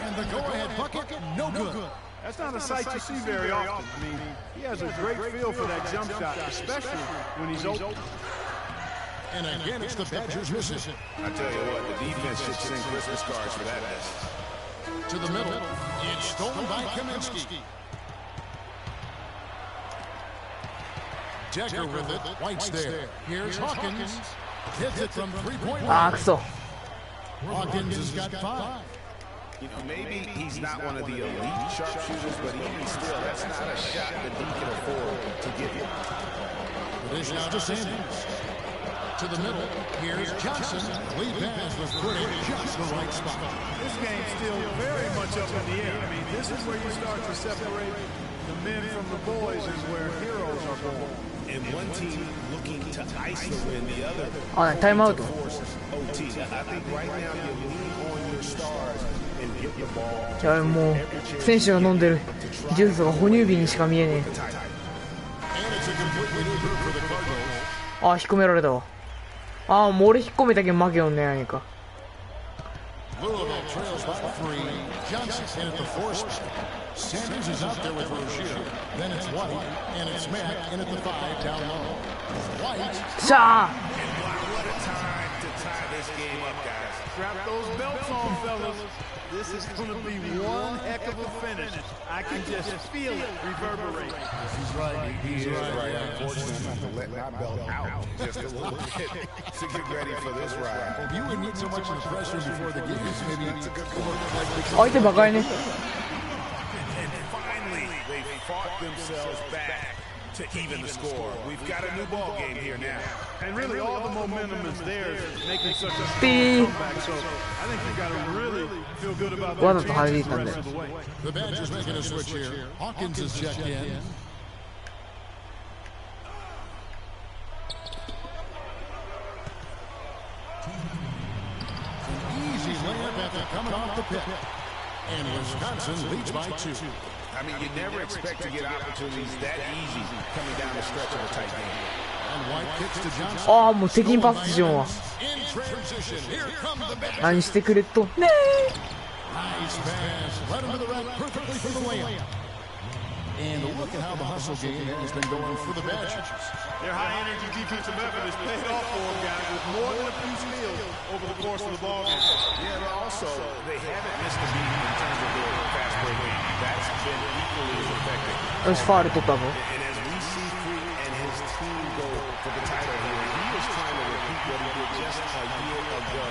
And the go-ahead bucket, no good. That's not a sight you see very often. I mean, he has a great feel for that jump shot, especially when he's open. And again, it's the Badgers missing. I tell you what, the defense should send Christmas cards for that miss. To the middle. It's stolen by Kaminsky. Decker with it. White's there. Here's Hawkins. Hits it from 3-point line. あーくそ。 Hawkins has got 5. You know, maybe he's not one of the elite sharpshooters, but even still, that's not a shot that he can afford to give you. It is now to Sanders. To the middle, here's Johnson. Lead pass was put in just the right spot. This game's still very much up in the air. I mean, this is where you start to separate the men from the boys and where heroes are born. And one team looking to isolate the other. あ、タイムアウト。OT. I think right now you lean on your stars and get the ball. じゃあもう選手が飲んでるジュースが哺乳瓶にしか見えねえ。あ、引っ込められたわ。ああ、もう俺引っ込めたけん負けよんね、何か。Sanders is out there with Rozier. Then it's White, and it's Mack in at the 5 down low. White. しゃあ What a time to tie this game up, guys. Strap those belts on, fellas. This is going to be one heck of a finish. I can just feel it reverberate. He's right. He's right. Unfortunately, I'm going to let my belt out just a little bit to get ready for this ride. If you wouldn't need so much of the pressure before the games, maybe it's a good point. 相手バカいね。 And finally, they fought themselves back to even the score. We've got a new ball game here now. And really, all the momentum is there, making such a Beep. comeback. So I think you've got to really feel good about What their the hell chances is the that? rest of the way. The Badgers making a switch here. Hawkins is checked in. Easy layup after coming off the pit. And Wisconsin leads by 2. I mean, you never expect to get opportunities that easy coming down the stretch of a tight game. And White kicks to Johnson. ああ、もう敵にパスしようわ。 In transition, here come the Badgers. 何してくれとね Nice pass. Led him to the rack perfectly for the layup. And look at how the hustle game has been going for the Badgers. Their high-energy defensive effort has paid off for them, guys, with more than a few steals over the course of the ball game. Yeah, but also, they haven't missed a beat in terms of their fast break game. That's been equally as effective. よし、ファール取ったぞ。 And as we see Freak and his team go for the title here, he is trying to repeat what he did just a year ago.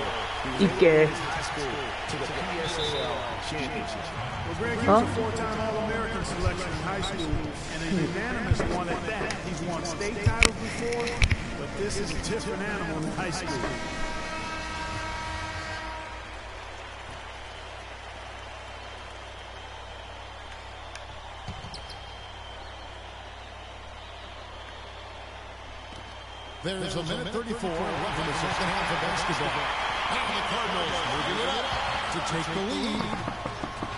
He was able to take his high school to the PSL championship. Well, Greg, he was a 4-time All-American selection in high school, and a unanimous one at that. He's won state titles before, but this is a different animal in high school. There's a minute 34 left in the second half of basketball. Now the Cardinals moving it up to take the lead.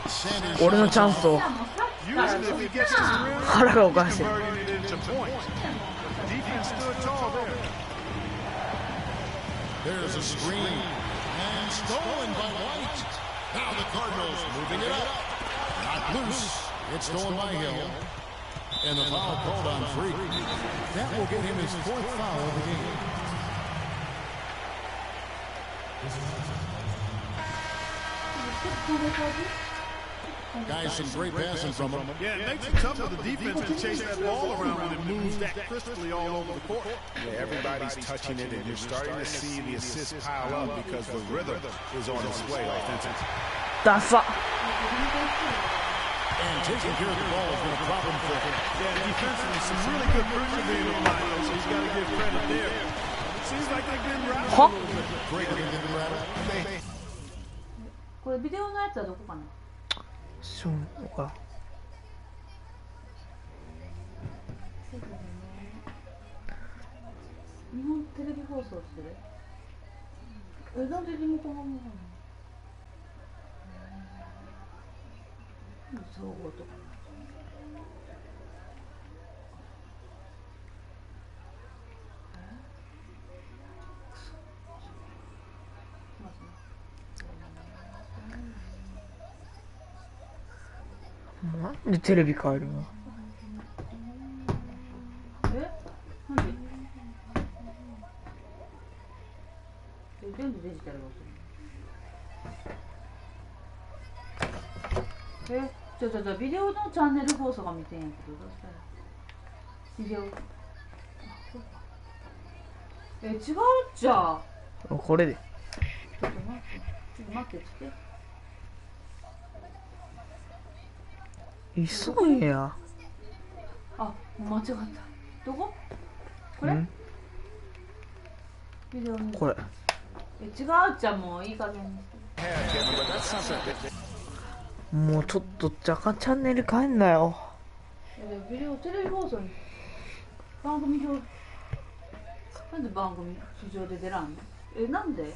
Sanders 俺のチャンスを Usually, if he gets to the rim, 腹がおかしい。 converting it into points. Defense stood tall there. There's a screen and stolen by White. Now the Cardinals moving it up. Not loose. It's stolen by Hill. And the foul called on Freak. That will get him his 4th foul of the game. Guys, some great passing from him. Yeah, it makes it tough for the defense to chase that ball around when it moves that crisply all over the court. Yeah, everybody's touching it, and you're starting to see the assists pile up because the rhythm is on its way offensively. ダサ And taking care of the ball has been a problem for him. Yeah, defensively, some really good pressure being applied, so he's got to give credit there. It seems like they've been rattled a は little bit. Great lead in the rattle. これビデオのやつはどこかな。しょうか日本テレビ放送してる。なんでリモコンがも総合とか。なんでテレビ変えるのなんで全部デジタルがする。ちょビデオのチャンネル放送が見てんやけど、どうしたらビデオ違うじゃん。これでちょっと待って急いやあ、間違った。どここれんビデオ見るこれ違うじゃん、もういい加減にしてもうちょっとチャンネル変えんなよビデオテレビ放送に番組表なんで番組市場で出らんのなんで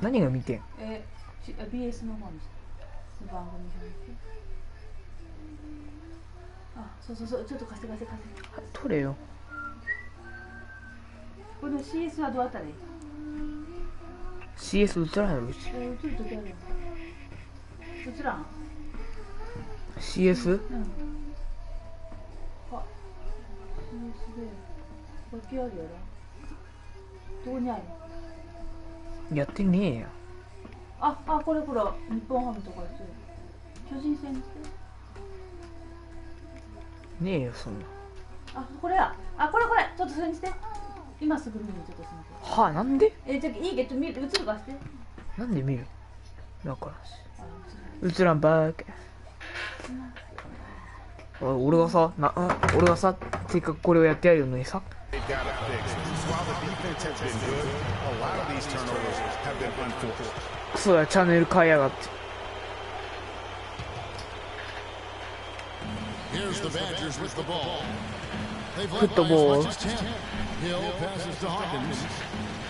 何が見てん BS の方にして番組表にしてそうちょっと貸して取れよこれの CS はどうやったらいい CS 映らないのうち映るときあるよ映らん CS? うんあ CS で脇あるやろどこにあるやってねえやこれ日本ハムとかしてる巨人戦にしてねえよそんなこれやこれちょっとそれにして今すぐ見るちょっとすみませんなんでじゃあいいけど見る映るかしてなんで見るだからし映らんばーけ俺がさせっかくこれをやってやるのにさ。 They've got to fix. While the defense has been good, a lot of these turnovers have been unforced. クソや、チャンネル変えやがって。 Here's the Badgers with the ball. They've led Put the by ball. as much as 10. Hill passes to Hawkins.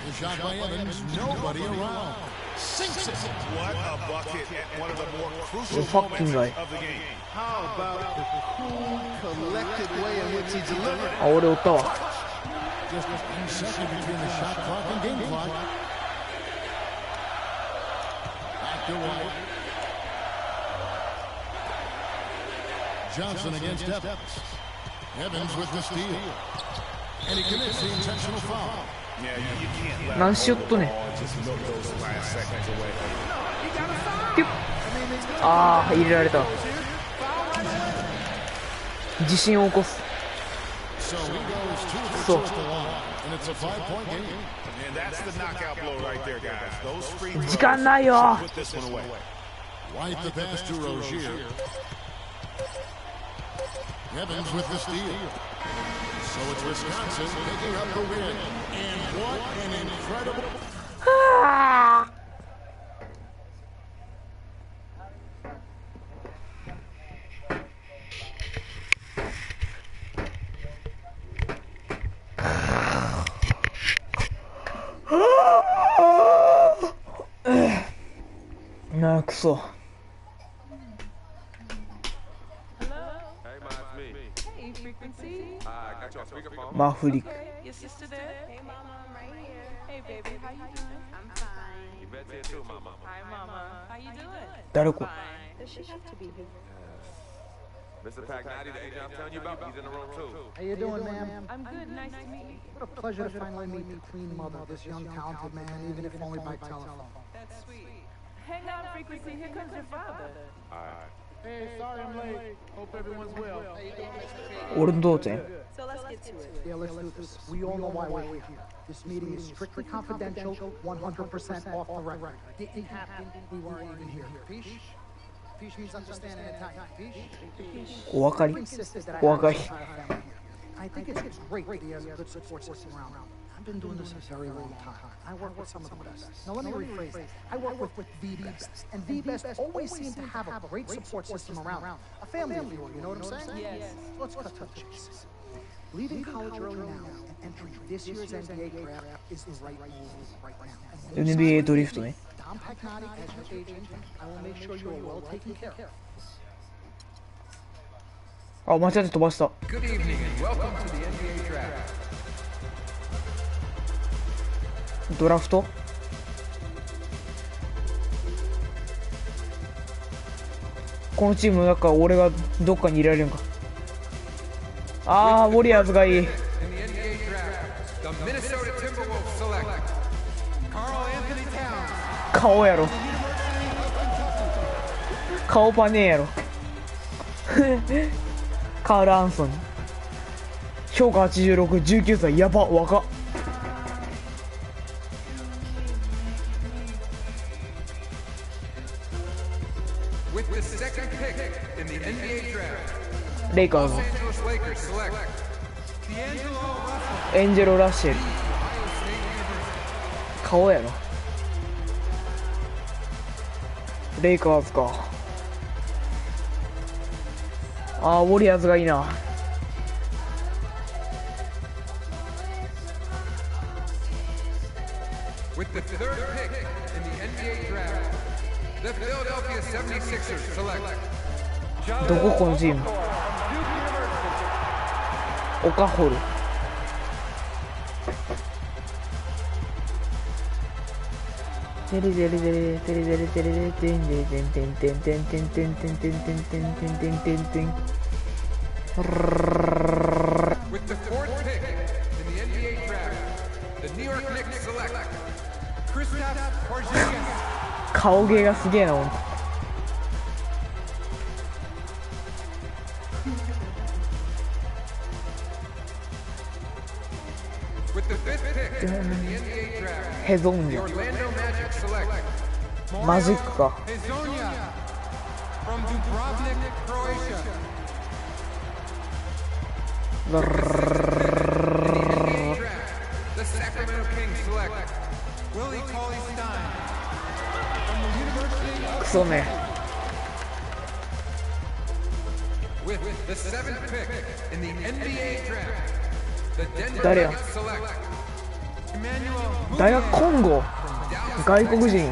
The shot by Evans. Nobody around. Sinks it. What a bucket at one of the more crucial fucking moments guy. of the game. How about the cool, collected way in which he delivered it? あ、俺おったわ。 Just 1 second between the shot clock and game clock. Back to White. Johnson against Evans. Evans with the steal. And he commits the intentional foul. Yeah, you can't let 何しよっとね。 just milk those last seconds away. ピュッ。ああ、入れられた。自信を起こす。 So he goes 2 for そう。 just the one. And it's a 5-point game. And that's the knockout blow right there, guys. Those free 時間ないよ。 put this one away. White the pass to Rozier. Evans with the steal. So it's Wisconsin picking up the win. And what an incredible... なあ、クソ。 Hey, frequency.マフリック。 Your sister there? Hey, mama, I'm right here. Hey, baby, how you doing? I'm fine. You bet there too, mama. Hi, mama. How you doing? 誰こ Fine. Does she have to be here? Mr. Pagnati, the agent I'm telling you about, he's in the room too. How you doing, ma'am? I'm good. Nice to meet you. What a pleasure to finally meet the Queen Mother, this young talented man, even if only by telephone. That's sweet. Hang on, frequency. Here comes your father. Hey, sorry I'm late. Hope everyone's well. 俺の父ちゃん。 So let's get to it. Yeah, let's do this. We all know why we're here. This meeting is strictly confidential, 100% off the record. Didn't happen. We weren't even here. Fish? Fish means understand in Italian. Fish? お分かり Insisted that I お分 have か an り entire family here. I think it's great that he has a good support system around. I've been doing this a very long time. I work with some of the best. Now let me rephrase that. I work with the best. And the best always seem to have a great support system around. A family of yours, you know what I'm saying? Yes. Let's cut to the chase. Leaving college early now and entering this year's NBA draft is the right move right now. NBA ドリフトね。 Tom Pagnati as your agent, I will make sure you are well taken care of. あ、間違って飛ばした。 Good evening and welcome to the NBA draft. ドラフトこのチームの中俺がどっかにいられるんか。あー、ウォリアーズがいい。 In the NBA draft, the Minnesota Timberwolves select Karl Anthony Towns. 顔やろ。顔パネーやろ。カール・アンソン。評価86、19歳、やば、若っ。 With the second pick in the NBA draft, レイカーズ Los Angeles Lakers select D'Angelo Russell. エンジェロ・ラッシェル。顔やろ。レイカーズか。あー、ウォリアーズがいいな。 With the third pick in the NBA draft, the Philadelphia 76ers select どここのチーム。オカホル。テレテレテレテレテレテレテンテンテンテンテンテンテンテンテンテンテンテンテンテンテンテンテン。 With the fourth pick in the NBA draft, the New York Knicks select Kristaps Porzingis. 顔芸がすげえな、ほんと。 With the fifth pick in the NBA draft, ヘゾンジ the Orlando Magic select マジックか。 Hezonja from Dubrovnik, Croatia. The Sacramento Kings select Willie Cauley-Stein from the University of クソめ。 with the 7th pick in the NBA draft. The Denver 誰や Nuggets select Emmanuel 大学コンゴ 外国人。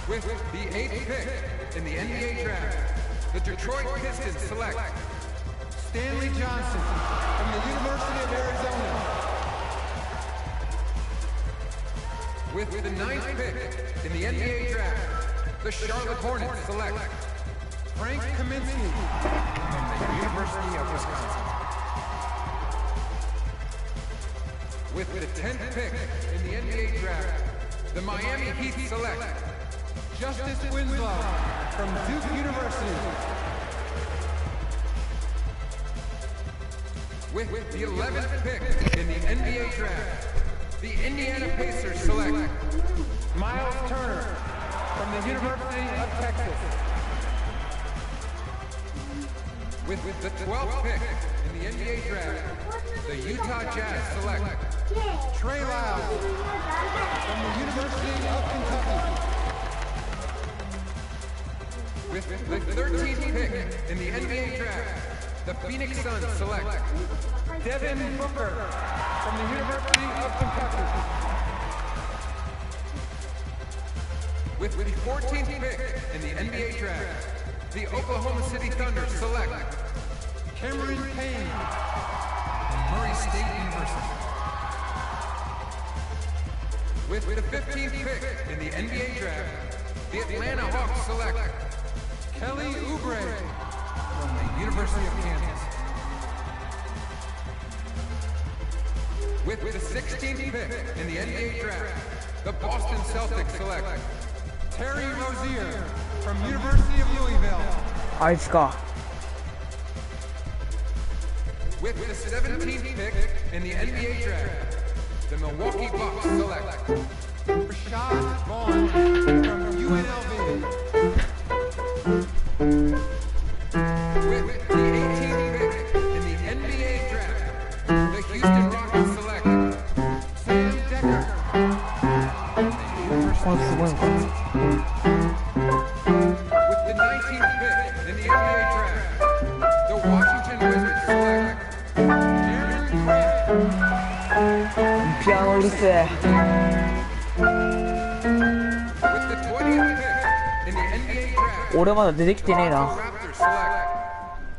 with the 8th pick in the NBA draft. The Detroit Pistons select Stanley Johnson from the University of Arizona. With the 9th pick in the NBA draft, the Charlotte Hornets select Frank Kaminsky from the University of Wisconsin. With the 10th pick in the NBA draft, the Miami Heat select Justice Winslow from Duke University. With the 11th pick in the NBA draft, the Indiana Pacers select Miles Turner from the University of Texas. With the 12th pick in the NBA draft, the Utah Jazz select Trey Lyles from the University of Kentucky. With the 13th pick in the NBA draft, the Phoenix Suns select Devin Booker from the University of Kentucky. With the 14th pick in the NBA draft, the Oklahoma City Thunder select Cameron Payne from Murray State University. With the 15th pick in the NBA draft, the Atlanta Hawks select Kelly Oubre from the University of Kansas. With the 16th pick in the NBA draft, the Boston Celtics select Terry Rozier from University of Louisville. あいつか。 With the 17th pick in the NBA draft, the Milwaukee Bucks select Rashad Vaughn from UNLV. With the 18th pick in the NBA draft, the Houston Rockets select Sam Decker from the University of Wisconsin. With the 19th pick in the NBA draft, the Washington Wizards select Jaren Grant. ピアノうるせえ。 With the 20th pick in the NBA draft, 俺まだ出てきてねえな。 Raptors select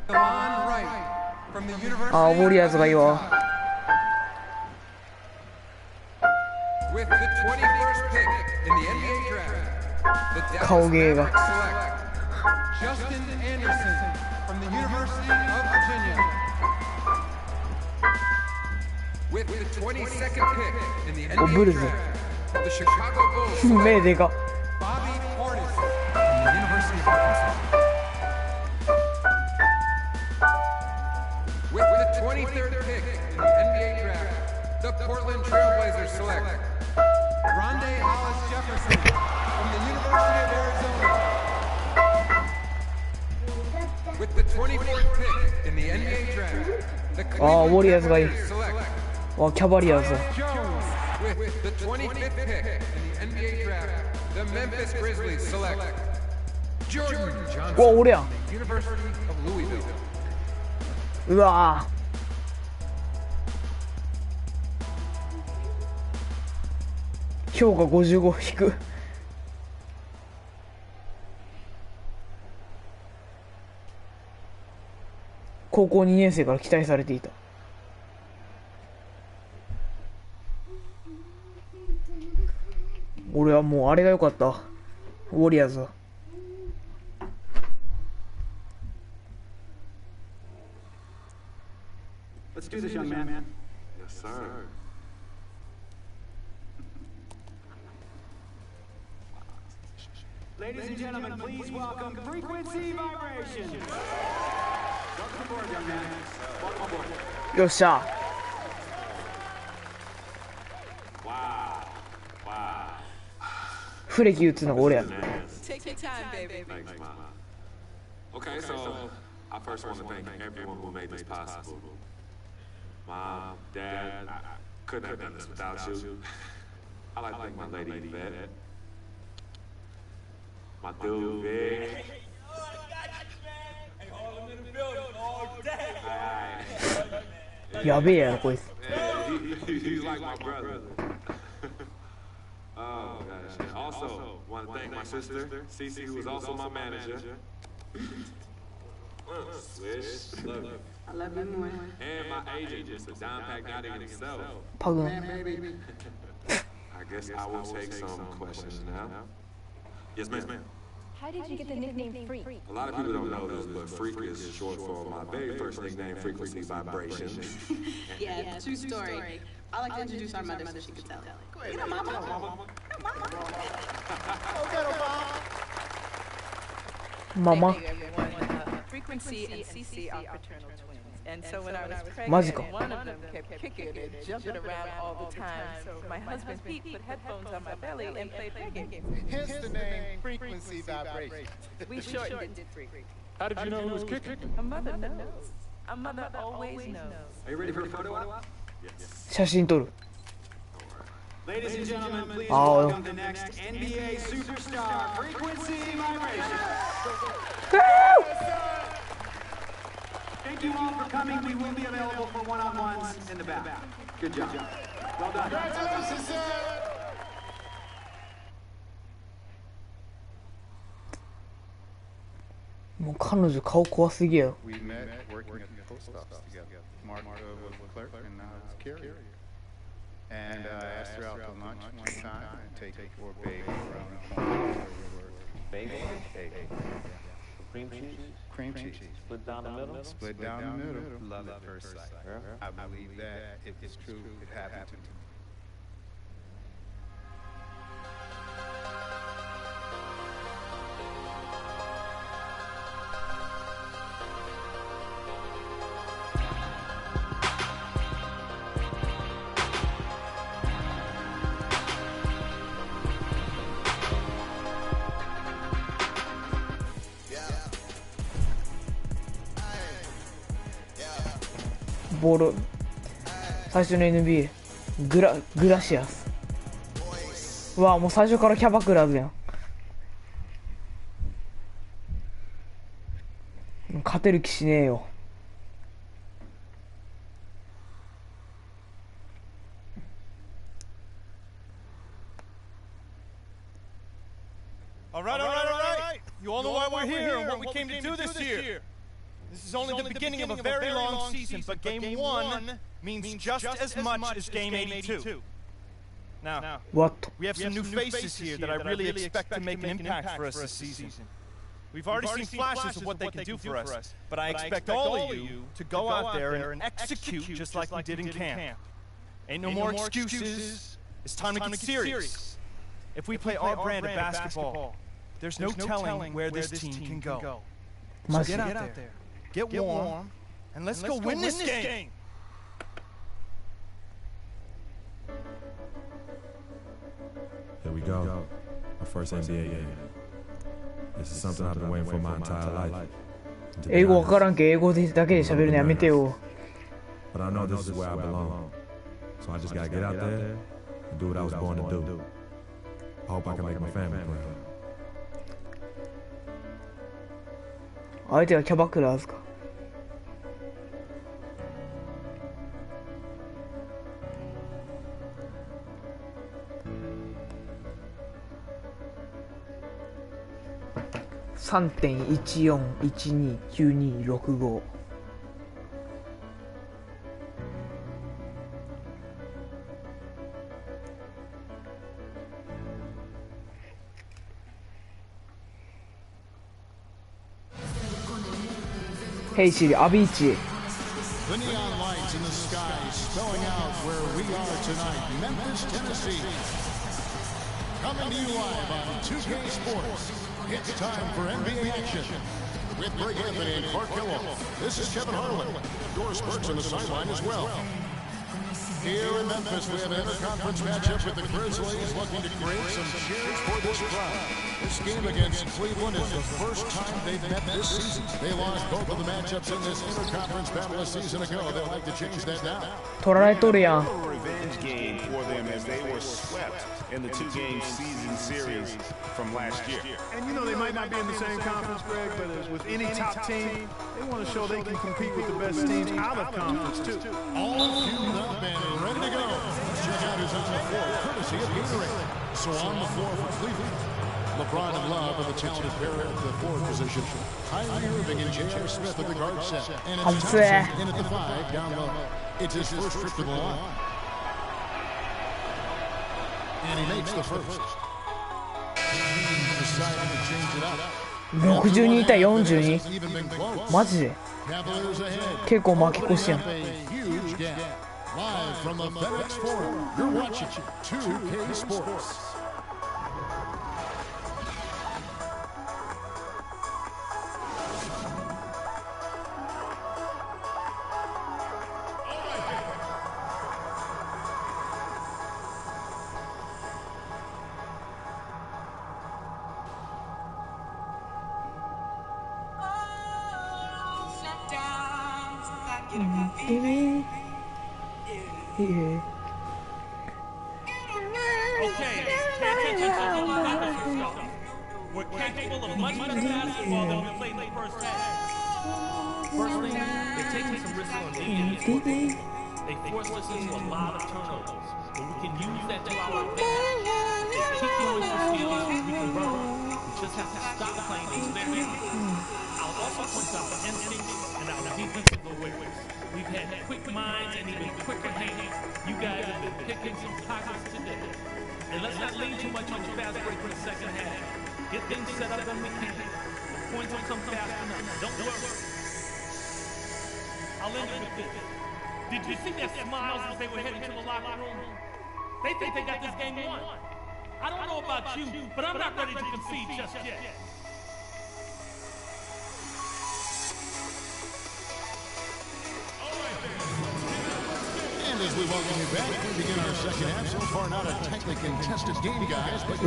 Delon Wright from the University あ、ウォリアーズがいいわ。 With the 21st pick in the NBA draft, the Dallas 顔芸が。 Mavericks select Justin Anderson from the University of Virginia. With the 22nd pick in theお、ブル NBA ズ。 draft, the Chicago Bulls select 目でか。 Bobby Portis from the University of Arkansas. With the 23rd pick in the NBA draft, the Portland Trailblazers select Rondé Hollis Jefferson from the University of Arizona. With the 24th pick in the NBA draft, the ああ、ウォリアーズがいい。 Cavaliers select あ、キャバリアーズ。 Jones. With the 25th pick in the NBA draft, the Memphis Grizzlies select Jordan うわ、 Johnson 俺やん。 from the University of Louisville. うわぁ。評価55引く。高校2年生から期待されていた。俺はもうあれが良かった。ウォリアーズは。Let's do this, young man. Yes, sir. Ladies and gentlemen, please welcome Frequency Vibration. Welcome aboard, young man. Welcome aboard. よっしゃ。 Wow. Wow. フレキ打つのが俺や。 Take your time, baby. Thanks, Mom. Okay, so I first want to thank everyone who made this possible. Mom, Dad, I couldn't have done this without you. I like to thank my lady Yvette, my dude Vic.やべえやろこいつ。 He's like my brother. Oh gosh. And also, want to thank my sister, Cece, who is also my manager. Swish. Look. I love you more. And my agent, Mr. Don Pagnotti himself. Pardon. I guess I will take some questions now. Yes, ma'am. How did you get the nickname Freak? A lot of people don't know this, but Freak is short for my very first nickname, Frequency Vibration. Yeah, true story. I like to introduce our mother so she can tell it. Go ahead. You know, Mama. Mama. Thank you, everyone. Frequency and CC are fraternal twins. And so when I was Magical. pregnant, one of them kept kicking and jumping around all the time. So my husband Pete put headphones on my belly and played video games. Hence the name Frequency Vibration. We shortened it to Freak. How did you know who was kicking? A mother knows. A mother always knows. Are you ready for a photo op? 写真撮る。 Ladies and gentlemen, please Oh. welcome the next NBA superstar, Frequency Vibration. Thank you all for coming. We will be available for one-on-ones in the back. Good job. Well done. Congratulations, sir.もう彼女顔怖すぎやろ。 We met working at the post office together. Mark was a clerk and now he's a carrier. And I asked her out to lunch one time and take her for a bagel around the corner where we were. Bagel? Bagel. Cream cheese? Cream cheese. Split down the middle? Split down the middle. Love at first sight. I believe that if it's true, it happened to me.ボール最初の NBA グラシアス。うわもう最初からキャバクラブやん。勝てる気しねえよ。 All right. You all know why we're here and what we came to do this year. This is only the beginning of a very long season, but Game 1 means just as much as Game 82. Now, we have some new faces here that I really expect to make an impact for us this season. We've already seen flashes of what they can do for us, but I expect all of you to go out there and execute just like we did in camp. Ain't no more excuses. It's time to get serious. If we play our brand of basketball, there's no telling where this team can go. So get out there. Get warm, and let's go win this game! Here we go. My first NBA game. This is something I've been waiting for my entire life. 英語わからんけ英語だけで喋るのやめてよ。 But I know this is where I belong. So I just gotta get out there and do what I was born to do. I hope I can make my family proud. 相手はキャバクラーズか。3.14129265。Hey Siri, アビーチ。 The neon lights in the sky spelling out where we are tonight, Memphis, Tennessee. Coming to you live on 2K Sports. It's time for NBA action. With Greg Anthony and Clark Gilliam, this is Kevin Harlan. Doris Burks on the sideline as well. Here in Memphis, we have an interconference matchup with the Grizzlies looking to create some cheers for this crowd. This game against Cleveland is the first time they've met this season. They lost both of the matchups in this interconference battle a season ago. They'd like to change that now. 取られとるやん。 Revenge game for them as they were swept in the two-game season series from last year. And you know they might not be in the same conference, Greg, but as with any top team, they want to show they can compete with the best teams out of conference too. All fueled up and ready to go. Check out who's on the floor, courtesy of Gatorade. So on the floor for Cleveland, LeBron and Love are the talented pair at the forward position. Kyrie Irving and J.R. Smith at the guard set. And it's Thompson in at the 5 down low. It's his first trip to the line. And he makes the first. He's deciding to change it up. 62対42? マジで結構負け越しやん。 Live from the FedEx Forum, you're watching 2K Sports. We're capable of much better basketball than we played in the first half. Firstly, they're taking some risks on defense. They forced us into a lot of turnovers, but we can use that to our advantage. They keep doing some skills, we can run. We just have to stop playing experience. I'll also point out the instincts and our defensive awareness. We've had quick minds and even quicker hands. You guys have been picking some pockets today. And let's not lean too much on the fast break in the second half. Get things set up when we can. The points will come fast enough. Don't worry. I'll end it with this. Did you see their smiles as they were heading to the locker room? They think they got this game won. I don't know about you, but I'm not ready to concede just yet. And as we welcome you back, we begin our second half. So far, not a tightly contested game, guys, but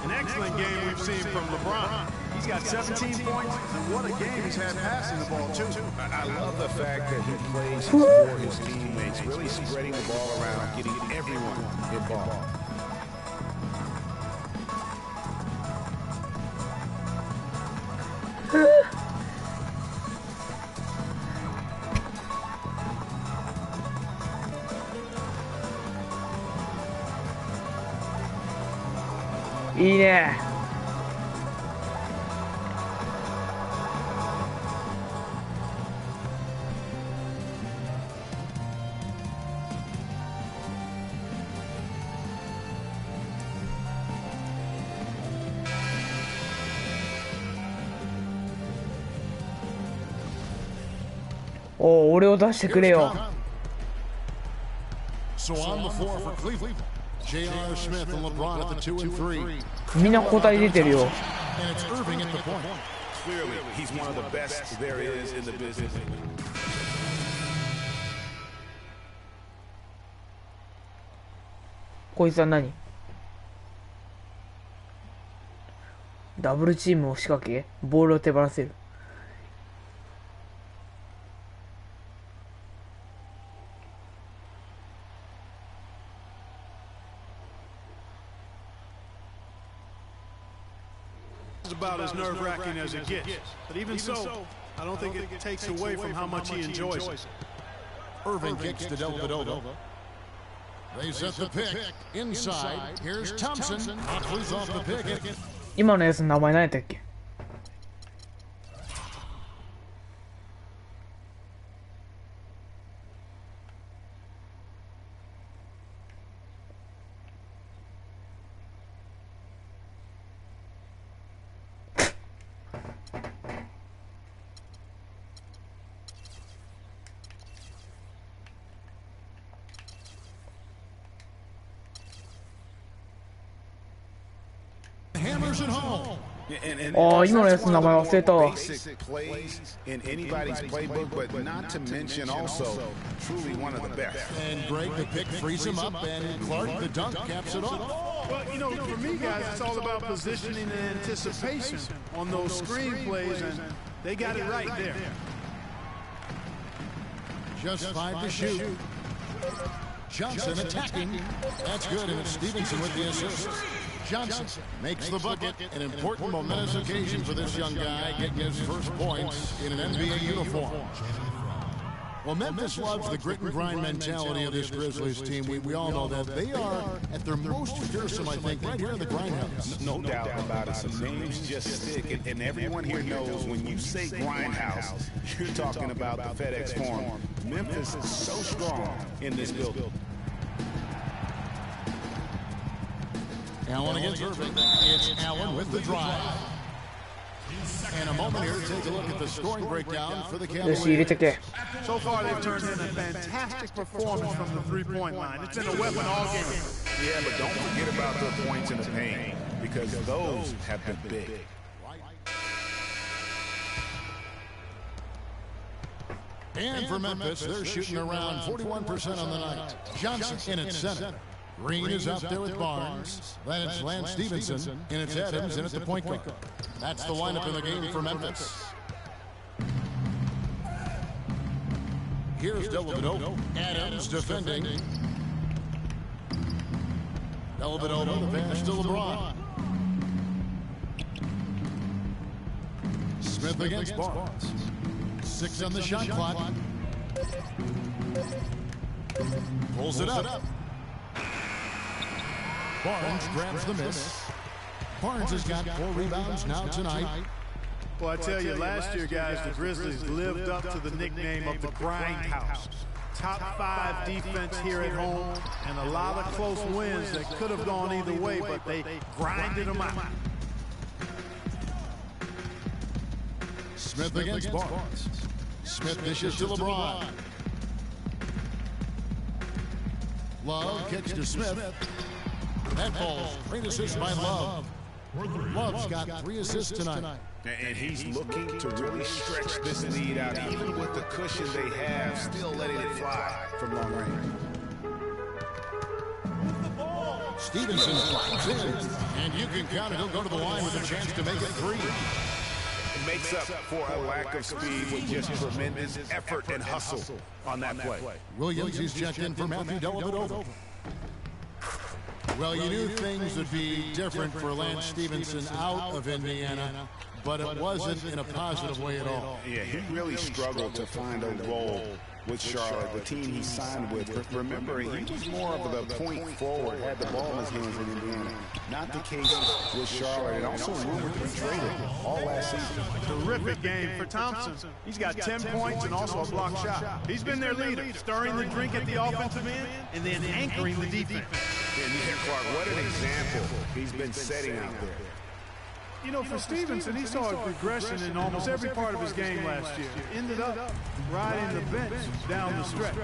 an excellent game we've seen from LeBron. He's got 17 points, and what a game he's had passing the ball, too. I love the fact that he plays for his teammates, really spreading the ball around, getting everyone involved.いいね。おお、俺を出してくれよ。So on the floor for Cleveland, J.R. Smith and LeBron at the 2 and 3. みんな答え出てるよ。And it's Irving at the point. Clearly, he's one of the best there is in the business. こいつは何？ダブルチームを仕掛け、ボールを手放せる。About as nerve-wracking as it gets. But even so, I don't think it takes away from how much he enjoys it. Irving kicks to Dellavedova. They set the pick inside. Here's Thompson. Moxley's off the pick. 今のやつの名前何やったっけ？ああ、今のやつの名前忘れたわ。 In anybody's playbook, but not to mention also truly one of the best. And Greg, the pick frees him up, and Clark, the dunk, caps it off. Well, you know, for me, guys, it's all about positioning and anticipation on those screenplays, and they got it right there. Just 5 to shoot. Johnson attacking. That's good, and it's Stevenson with the assist. Johnson makes the bucket. An important momentous occasion for this young guy, getting his first points in an NBA uniform. Well, Memphis loves the grit and grind mentality of this Grizzlies team. We all know that. They are at their most fearsome, I think, right here in the grindhouse. No doubt about it. Some names just stick, and everyone here knows when you say grindhouse, you're talking about the FedEx Forum. Memphis is so strong in this building. Allen against Irving. It's Allen with the drive. And a moment here to take a look at the scoring breakdown for the Cavaliers. So far, they've turned in a fantastic performance from the three-point line. It's been a weapon all game. Yeah, but don't forget about the points in the paint, because those have been big. And for Memphis, they're shooting around 41% on the night. Johnson in at center. Green is out there with Barnes. Then it's Lance Stevenson, and it's Adams in at the point guard. That's the lineup in the game for Memphis. Here's Dellavedova. Adams defending. Dellavedova, the pass to LeBron. Smith against Barnes. 6 on the shot clock. Pulls it up. Barnes grabs the miss. Barnes has got 4 rebounds now tonight. Well, I tell you, last year, guys, the Grizzlies lived up to the nickname of the Grindhouse. Top 5 defense here at home, and a lot of close wins that could have gone either way, but they grinded them out. Smith against Barnes. Smith dishes to LeBron. Love kicks to Smith. That ball's great assist by Love. Love's got 3 assists tonight. And he's looking to really stretch this lead out, even with the cushion they have, still letting it fly from long range. Stevenson slides in, and you can count it. He'll go to the line with a chance to make it 3. It makes up for a lack of speed with just tremendous effort and hustle on that play. Williams is checked in for Matthew Dellavedova. Well, you knew things would be different for Lance Stevenson out of Indiana, but it wasn't in a positive way at all. Yeah, he really struggled to find a role with Charlotte, the team he signed with. Remember, he was more of the point forward, had the ball in his hands in Indiana. Not the case with Charlotte, and also rumored to be traded all last season. Terrific game for Thompson. He's got 10 points and also a block shot. He's been their leader, stirring the drink at the offensive end and then anchoring the defense. And Clark, what an example he's been setting out there. You know, for Stevenson, he saw a progression in almost every part of his game last year. Ended up riding the bench down the stretch.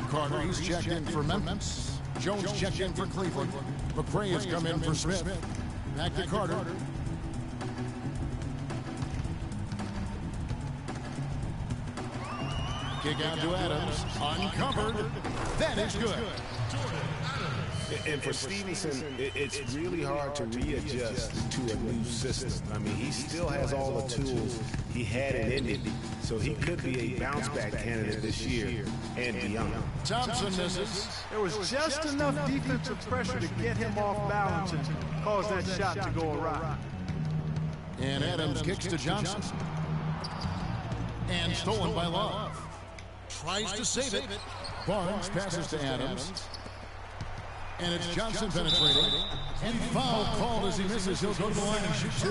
Carter, he's checked in for Memphis. Jones checked in for Cleveland. McRae has come in for Smith. Back to Carter. Kick out to Adams. Uncovered. That is good. And for Stevenson, it's really hard to readjust to a new system. I mean, he still has all the tools he had in Indy, so he could be a bounce-back candidate this year and beyond. Thompson misses. There was just enough defensive pressure to get him off balance and cause that shot to go awry. And Adams kicks to Johnson. And stolen by Love. Tries to save it. Barnes passes to Adams. And it's Johnson penetrating. And foul called as he misses. He'll go to the line and shoot 2.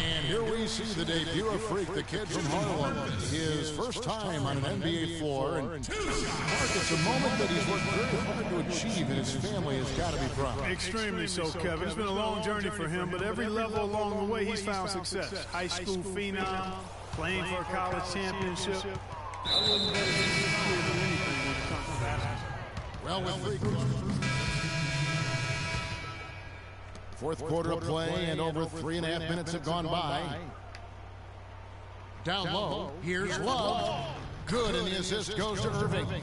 And here we see the debut of Freak, the kid from Harlem. His first time on an NBA floor. And Mark, it's a moment that he's worked very hard to achieve, and his family has got to be proud. Extremely so, Kevin. It's been a long journey for him, but every level along the way, he's found success. High school phenom, playing for a college championship. I wouldn't bet against this kid in anything when it comes to basketball. Well, with Freak. Fourth quarter of play, and over 3.5 minutes have gone by. Down low, here's Love. Good, and the assist goes to Irving.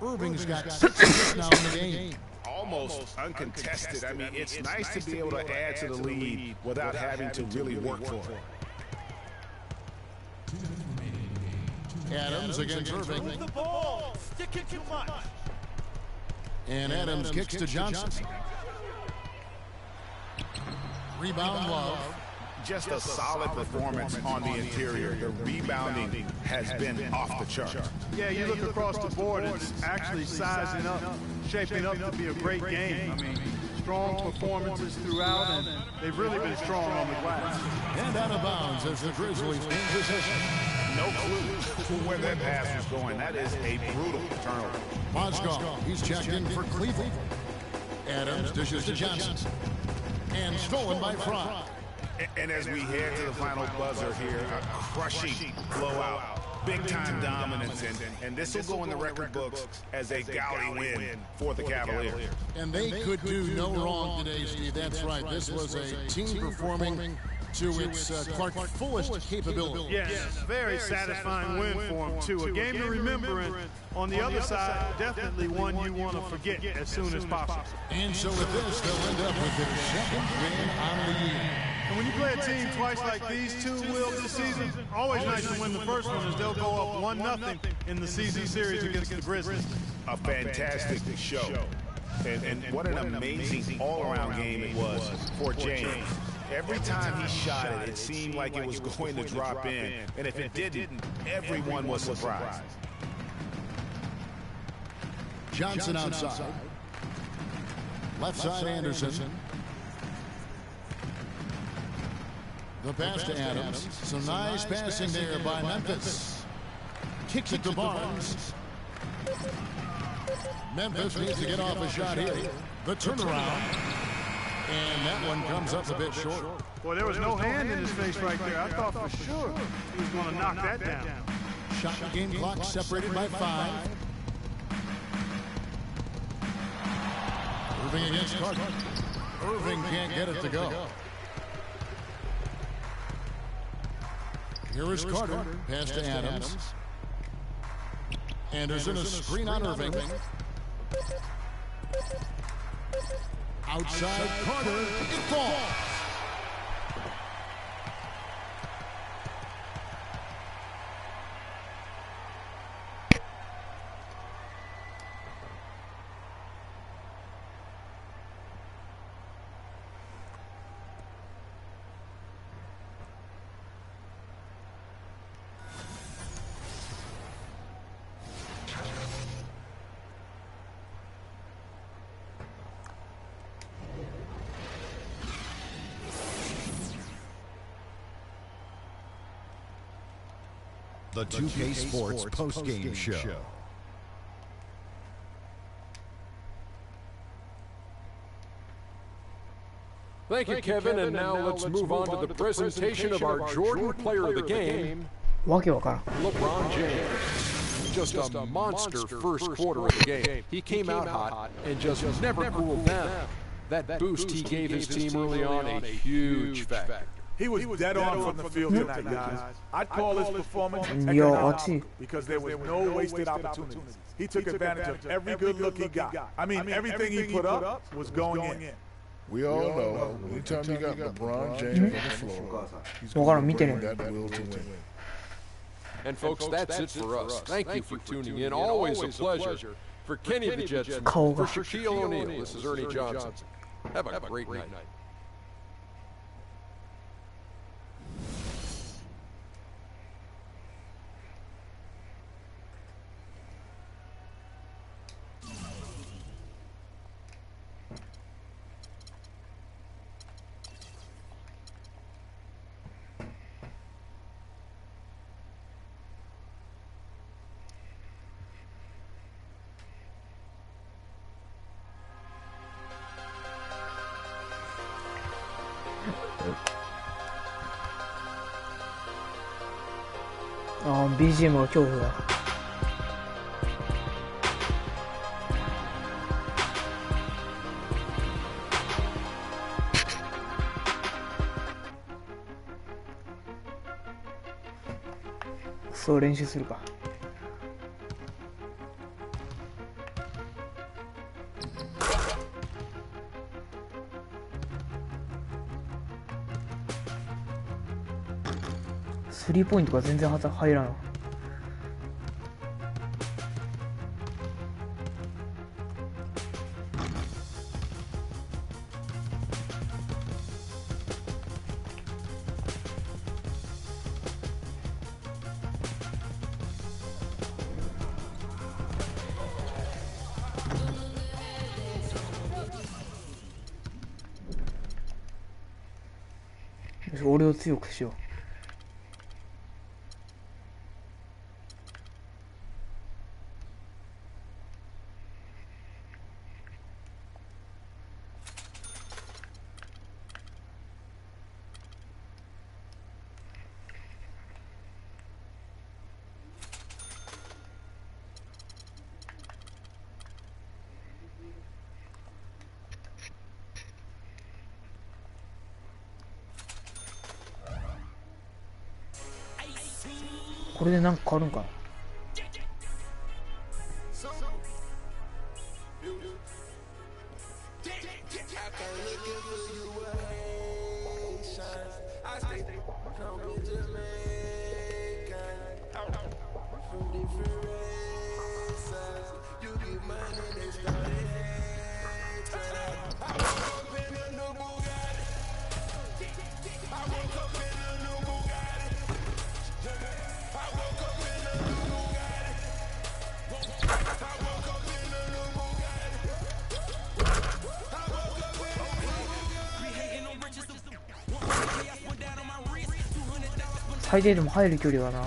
Irving's got 6 assists now in the game. almost uncontested. I mean, it's nice to be able to add to the lead without having to really work for it. Adams against Irving. Move the ball. Stick it too much. And Adams kicks to Johnson. Rebound Love. Just a solid performance on the interior. The rebounding has been off the chart. Yeah, you look across the board, it's actually sizing up, shaping up to be a great game. I mean, strong performances throughout, and they've really been strong on the glass. And out of bounds as the Grizzlies gain possession. No clue where that pass was going. That is a brutal turnover. Mozgov, he's checked in for Cleveland. Adams dishes to Johnson. And stolen by Fry. And as we head to the final buzzer here, a crushing blowout, big-time dominance, and this will go in the record books as a gaudy win for the Cavaliers. And they could do no wrong today, Steve. That's right. This was a team performing to its fullest capability. Yes, very satisfying win for them, too. A game to remember, and on the other side, definitely one you want to forget as soon as possible. And so with this, they'll end up with their second win on the year. And when you play a team twice like these two will this season, always nice to win the first one as they'll go up 1-0 in the season series against the Grizzlies. A fantastic show. And what an amazing all-around game it was for James. Every time he shot it, it seemed like it was going to drop in. And if it didn't, everyone was surprised. Johnson outside. Left side Anderson. The pass to Adams. Some nice passing there by Memphis. Kicks it to Barnes. Memphis needs to get off a shot here. The turnaround. And that one comes up a bit short. Boy, there was no hand in his face right there. I thought for sure he was going to knock that down. Shot game clock separated by 5. Irving against Carter. Irving can't get it to go. Here is Carter. Pass to Adams. Anderson, a screen on Irving. Outside Carter. It falls. The 2K Sports post-game show. Thank you, Kevin, and now let's move on to the presentation of our Jordan Player of the Game, LeBron James. Just a monster first quarter of the game. He came out hot and just never cooled down. That boost he gave his team early on a huge factor. He was dead on from the field tonight, guys. I'd call his performance economical because there was no wasted opportunities. He took advantage of every good look he got. I mean, everything he put up was going in. We all know, anytime you got LeBron James on the floor, he's going to bring that will to win. And folks, that's it for us. Thank you for tuning in. Always a pleasure. For Kenny the Jetson, for Shaquille O'Neal, this is Ernie Johnson. Have a great night. BGM が恐怖だ。そう練習するか。スリーポイントが全然入らん。俺を強くしよう。これでなんか変わるんかな。最低でも入る距離はな。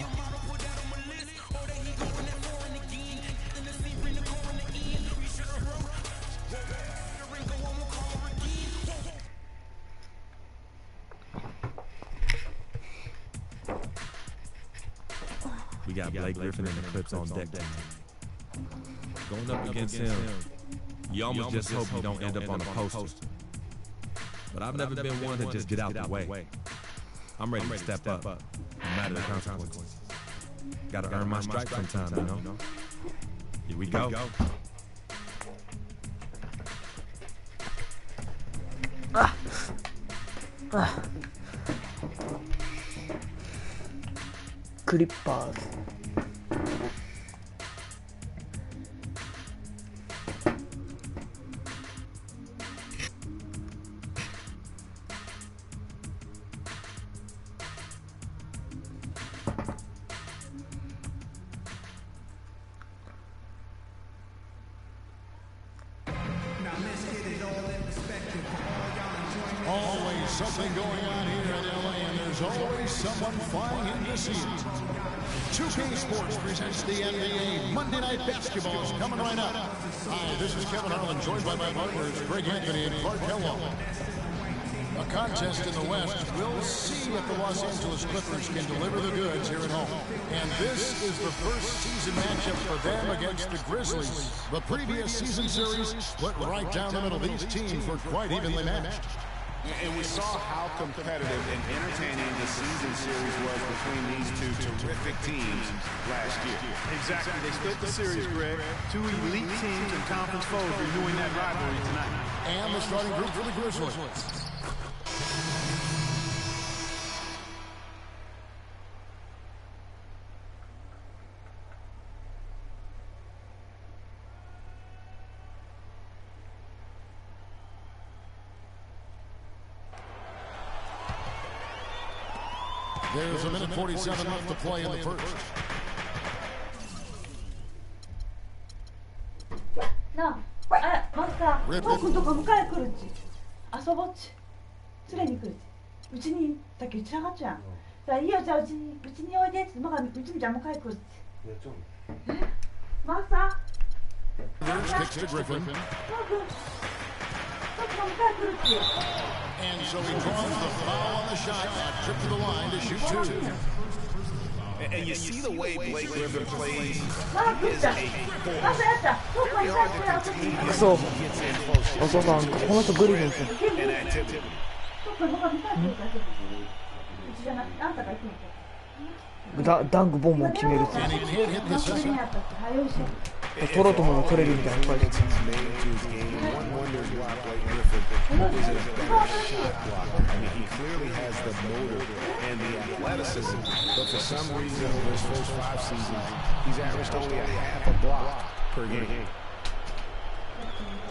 We got Blake Griffin and the Clips on deck tonight. Going up against him, you almost just hope you don't end up on a poster. But I've never been one to just get out the way. I'm ready to step up, no matter the consequences. Gotta earn my stripes sometime, you know? Here we go. Clippers. Always something going on here in LA, and there's always someone flying in to see it. 2K Sports presents the NBA Monday Night Basketball coming right up. Hi, this is Kevin Harlan, joined by my partners Greg Anthony and Clark Kellogg. A contest in the West. We'll see if the Los Angeles Clippers can deliver the goods here at home. And this is the first season matchup for them against the Grizzlies. The previous season series split right down the middle. These teams were quite evenly matched. And we saw how competitive and entertaining the season series was between these two terrific teams last year. Exactly. They split the series, Greg. Two elite teams and conference foes renewing that rivalry tonight. And the starting group for the Grizzlies. There's a minute 47 left to play in the first. No. マスター、トークンとか迎え来るっち。遊ぼっち。連れに来るっち。うちにさっきうち上がっちゃん。だからいいよ、じゃあうちにおいでっつって、うちにじゃ迎え来るっち。マスター。Kicks to Griffin. And so he draws the foul on the shot, a trip to the line to shoot two. And you see the way Blake Griffin plays. He is a force. Very hard to contain him. So, He gets in close. お父さん、この人グリですよ。 And activity. ダンクボンボン決めるって。 And he can't hit the second. 取ろうと思えば取れるみたいな感じ。 He clearly has the motor and the athleticism, but for some reason over his first 5 seasons, he's averaged only a half a block per game.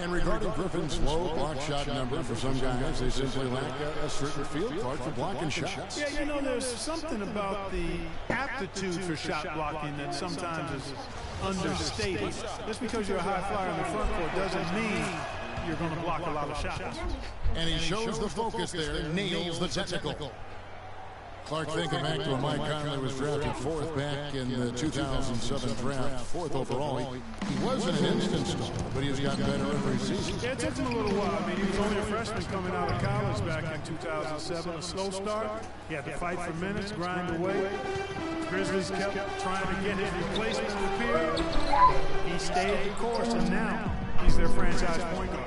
And regarding Griffin's low block shot number, for some guys, they simply lack a certain field card for blocking shots. Yeah, you know, there's something about the aptitude for shot blocking that sometimes is understated. Just because you're a high flyer in the front court doesn't mean you're going to block a lot of shots. And he shows the focus there, nails the technical. Clark, thinking back to when Mike Conley was drafted 4th back in the 2007 draft, 4th overall. He wasn't an instant star, but he has gotten better every season. Yeah, it took him a little while. I mean, he was only a freshman coming out of college back in 2007. A slow start. He had to fight for minutes, grind away. Grizzlies kept trying to get his replacement repaired. He stayed the course, and now he's their franchise point guard.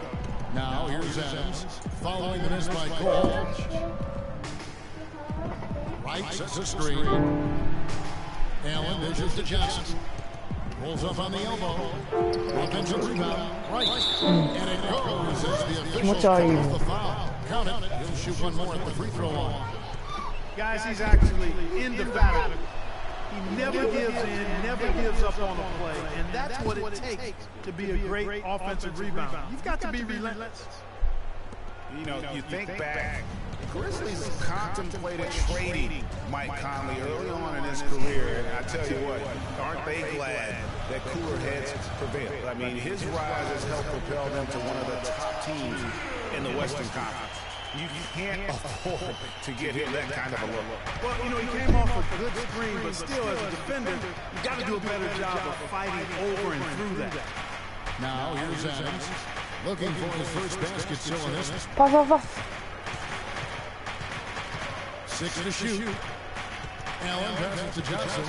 Now here's Adams, following the miss by Cole. Right sets a screen. Allen dishes to Johnson. Pulls up on the elbow. Offensive rebound. Right. And it goes as the official calls the foul. Count it. He'll shoot one more at the free throw line. Guys, he's actually indefatigable. He never gives in, never gives up on a play, and that's what it takes to be a great offensive rebounder. You've got to be relentless. You know, you think back, the Grizzlies contemplated trading Mike Conley early on in his career, and I tell you what, aren't they glad that cooler heads prevailed? I mean, his rise has helped propel them to one of the top teams in the Western Conference. You can't afford to get him that kind of a look. Well, you know, he came off a good screen, but still, as a defender, you got to do a better job of fighting over and through that. Now, here's Adams, looking for his first basket still in this. Pass. 6 to shoot. Allen passes to Johnson.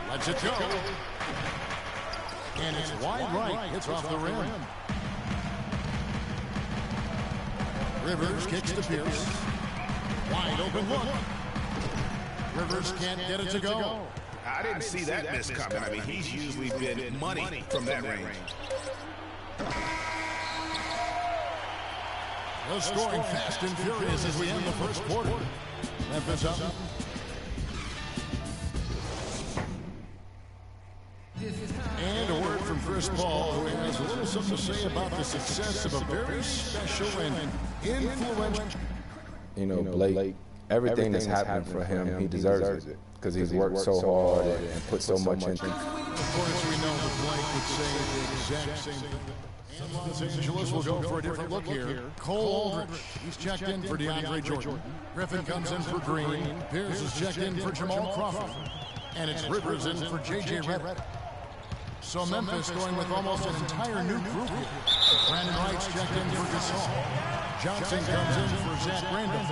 Lets it go. And it's wide right. It's off the rim. Rivers kicks to Pierce. Wide open look. Rivers can't get it to go. I didn't see that miss coming. I mean, he's usually been money from that range. They're scoring fast and furious as we end the first quarter. Memphis up. And a word from Chris Paul, who has a little something to say about the success of a very special and influential. You know, Blake, everything that's happened for him, he deserves it. Because he's worked so hard and put so much into it. Of course, we know that Blake would say the exact same thing. And Los Angeles will go for a different look here. Cole Aldridge, he's checked in for DeAndre Jordan. Griffin comes in for Green. Pierce is checked in for Jamal Crawford. And it's Rivers in for J.J. Redick. So Memphis going with almost an entire new group here. Brandon Wright's checked in for Gasol. Johnson comes in for Zach Randolph.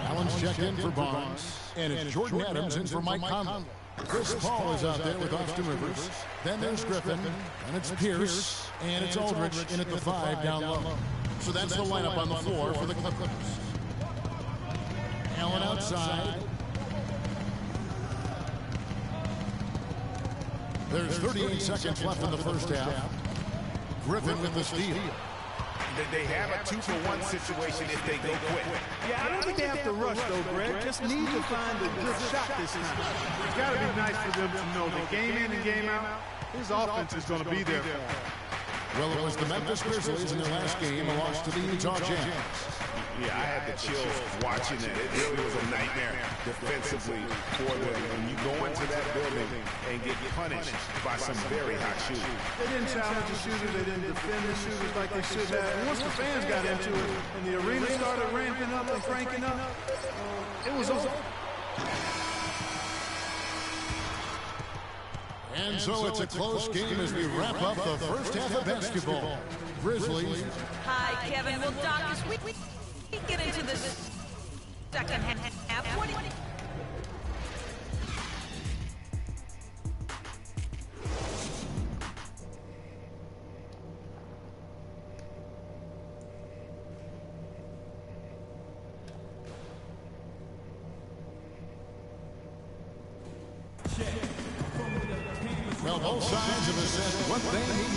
Allen's checked in for Barnes. And it's Jordan Adams in for Mike Conley. Chris Paul is out there with Austin Rivers. Then there's Griffin. And it's Pierce. And it's Aldridge in at the 5 down low. So that's the lineup on the floor for the Clippers. Allen outside. There's 38 seconds left in the first half. Griffin with the steal. They have a 2-for-1 situation if they go quick. Yeah, I don't think they have to rush, though, Greg. Just need to find a good shot this time. It's got to be nice for them to know that game in and game out, his offense is going to be there for him. Well, it was the Memphis Grizzlies in their last game, a loss to the Utah Jazz. Yeah, I had the chills watching that. It really was a nightmare defensively for them. When you go into that building and get punished by some very hot shooters. They didn't challenge the shooters. They didn't defend the shooters like they should have. And once the fans got into it and the arena started ramping up and cranking up, it was over. And so it's a close game as we wrap up the first half of basketball. Grizzlies. Hi, Kevin. Well, Doc, as we get into the second half, what do you... Well, Both sides have assessed what they need.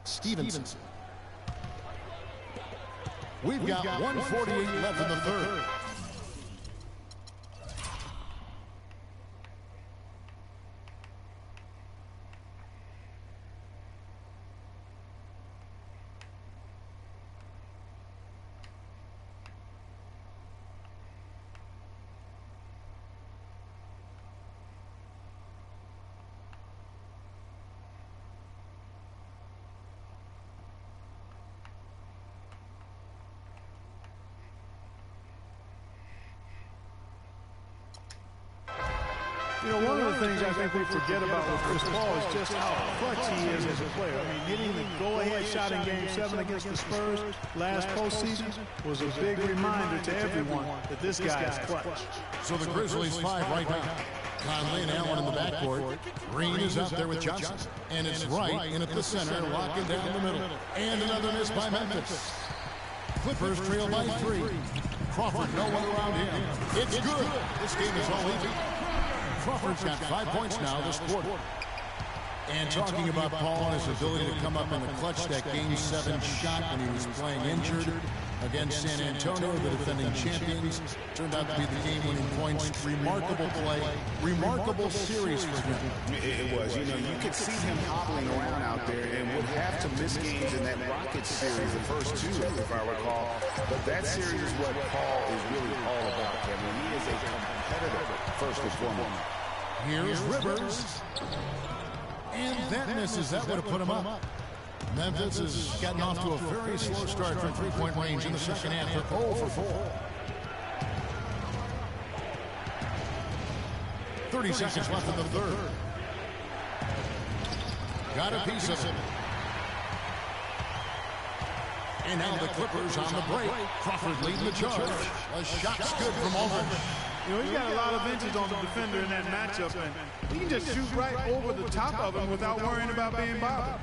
Stevenson. We've got 1:48 left in the third. You know, one of the things I think we forget about with Chris Paul is just how clutch he is as a player. I mean, hitting the go-ahead shot in Game 7 against the Spurs last postseason was a big reminder to everyone that this guy is clutch. So the Grizzlies 5 right now. Conley and Allen in the backcourt. Green is out there with Johnson. And it's Wright in at the center, locking down the middle. And another miss by Memphis. Clippers trail by 3. Crawford, no one around him. It's good. This game is all easy. Crawford's got 5 points now this quarter. And talking about Paul and his ability to come up in the clutch, that Game 7 shot when he was playing injured against San Antonio, the defending champions, turned out to be the game-winning points. Remarkable play, remarkable series for him. It was. You know, you could see him hobbling around out there and would have to miss games in that Rockets series, the first 2, if I recall. But that series is what Paul is really all about, Kevin. He is a competitor, first and foremost. Here's Rivers. And that misses. That would have put him up. Memphis has gotten off to a very slow start from three-point range in the second half. They're 0 for 4. 30 seconds left in the third. Got a piece of it. And now the Clippers on the break. Crawford leading the charge. A shot's good from Aldridge. You know, he's got a lot of inches on the defender in that matchup, and he can just shoot right over the top of him without worrying about being bothered.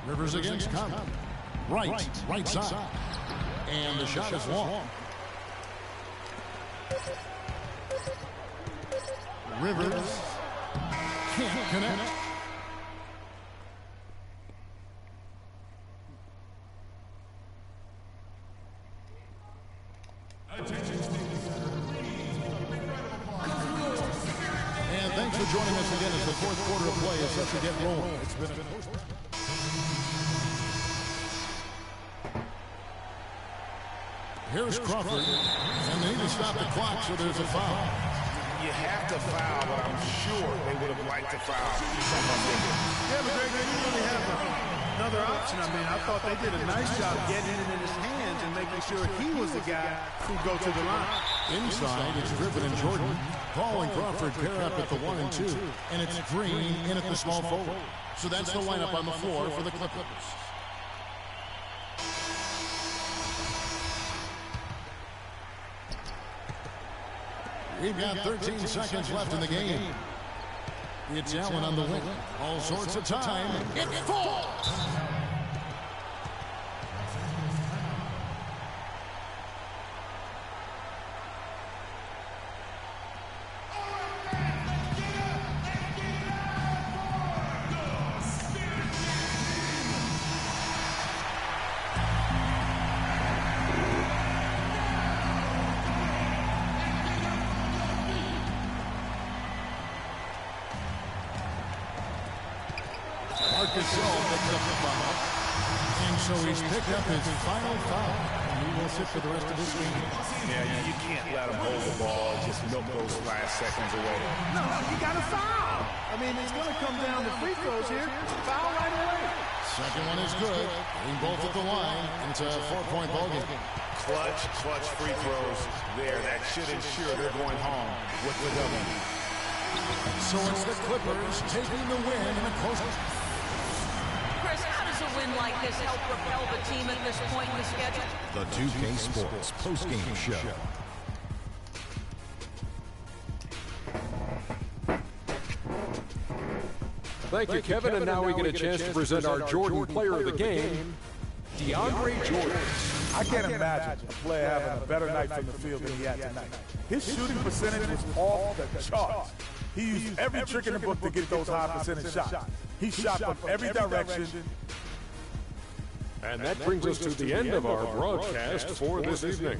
Rivers against Conley. Right side. And the shot is long. Rivers can't connect. And thanks for joining us again as the fourth quarter of play is set to get rolling. It's been a Here's Crawford, and they need to stop the clock, so there's a foul. You have to foul, but I'm sure they would have liked to foul someone bigger. Yeah, but Greg, they didn't really have another option. I mean, I thought they did a nice job getting it in his hands and making sure he was the guy who'd go to the line. Inside, it's Griffin and Jordan. Paul and Crawford pair up at the 1 and 2, and it's Green in at the small forward. So that's the lineup on the floor for the Clippers. We've got 13 seconds left in the game. It's Allen on the wing. All sorts of time. It falls! And so he's picked up his final foul. And he will sit for the rest of this game. Yeah, you can't let him hold the ball and just milk those last seconds away. No, you got to foul. I mean, it's going to come down to free throws here. Foul right away. Second one is good. Getting both at the line. And it's a 4-point ball game. Clutch free throws there. That should ensure they're going home with the W. So it's the Clippers taking the win in a close. Chris, win like this help propel the team at this point in the schedule? The 2K Sports post-game show. Thank you, Kevin, and now we get a chance to present our Jordan Player of the Game, DeAndre Jordan. I can't imagine a player having a better night from the field than he had tonight. His shooting percentage was off the charts. He used every trick in the book to get those high percentage shots. He shot from every direction. And that brings us to the end of our broadcast for this evening.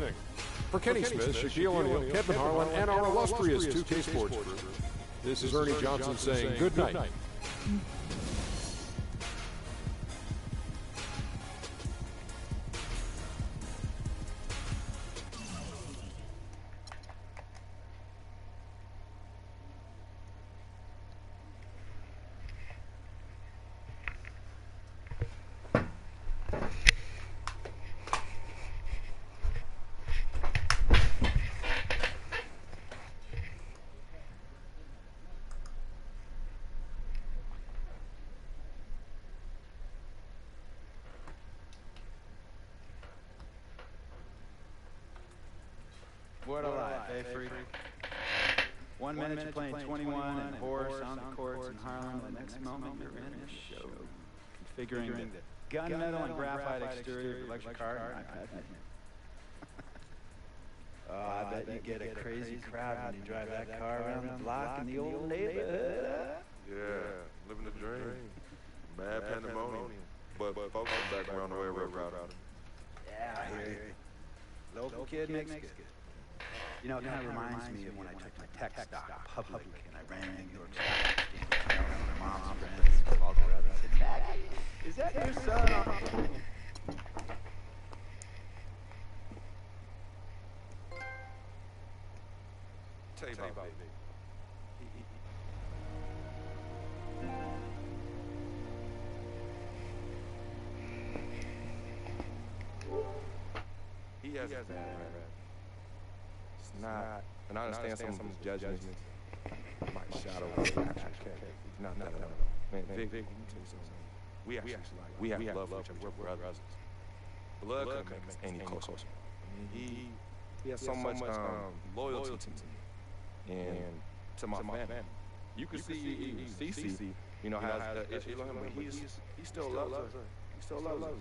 For Kenny Smith, Shaquille O'Neal, Kevin Harlan, and our illustrious 2K Sports crew, this is Ernie Johnson saying good night. What a life, eh, freak? 1 minute you're playing 21 and horse on the courts in Harlem, the next moment you're in a show. Configuring the gunmetal and graphite exterior of the electric car and iPad. Oh, I bet you get a crazy crowd when you drive that car around the block in the old neighborhood. Yeah, living the dream. Bad pandemonium. But folks back around the way real proud of him. Yeah, I hear you. Local kid makes good. You know, it kind of reminds me of when I took my tech stock public and I ran New York Stock Exchange. My mom's friends called her up and said, "Daddy, is that your son?" Tell you about baby. He has a bad rap. It's not, and I understand some of his judgments might shadow his actual character. He's not that at all. Man, Vic, let me tell you something. We have love for each other. We're brothers. Blood couldn't make us any closer. I mean, he has so much loyalty to me and to my family. You can see Cece, you know, has the issue on him, but he still loves her. He still loves her.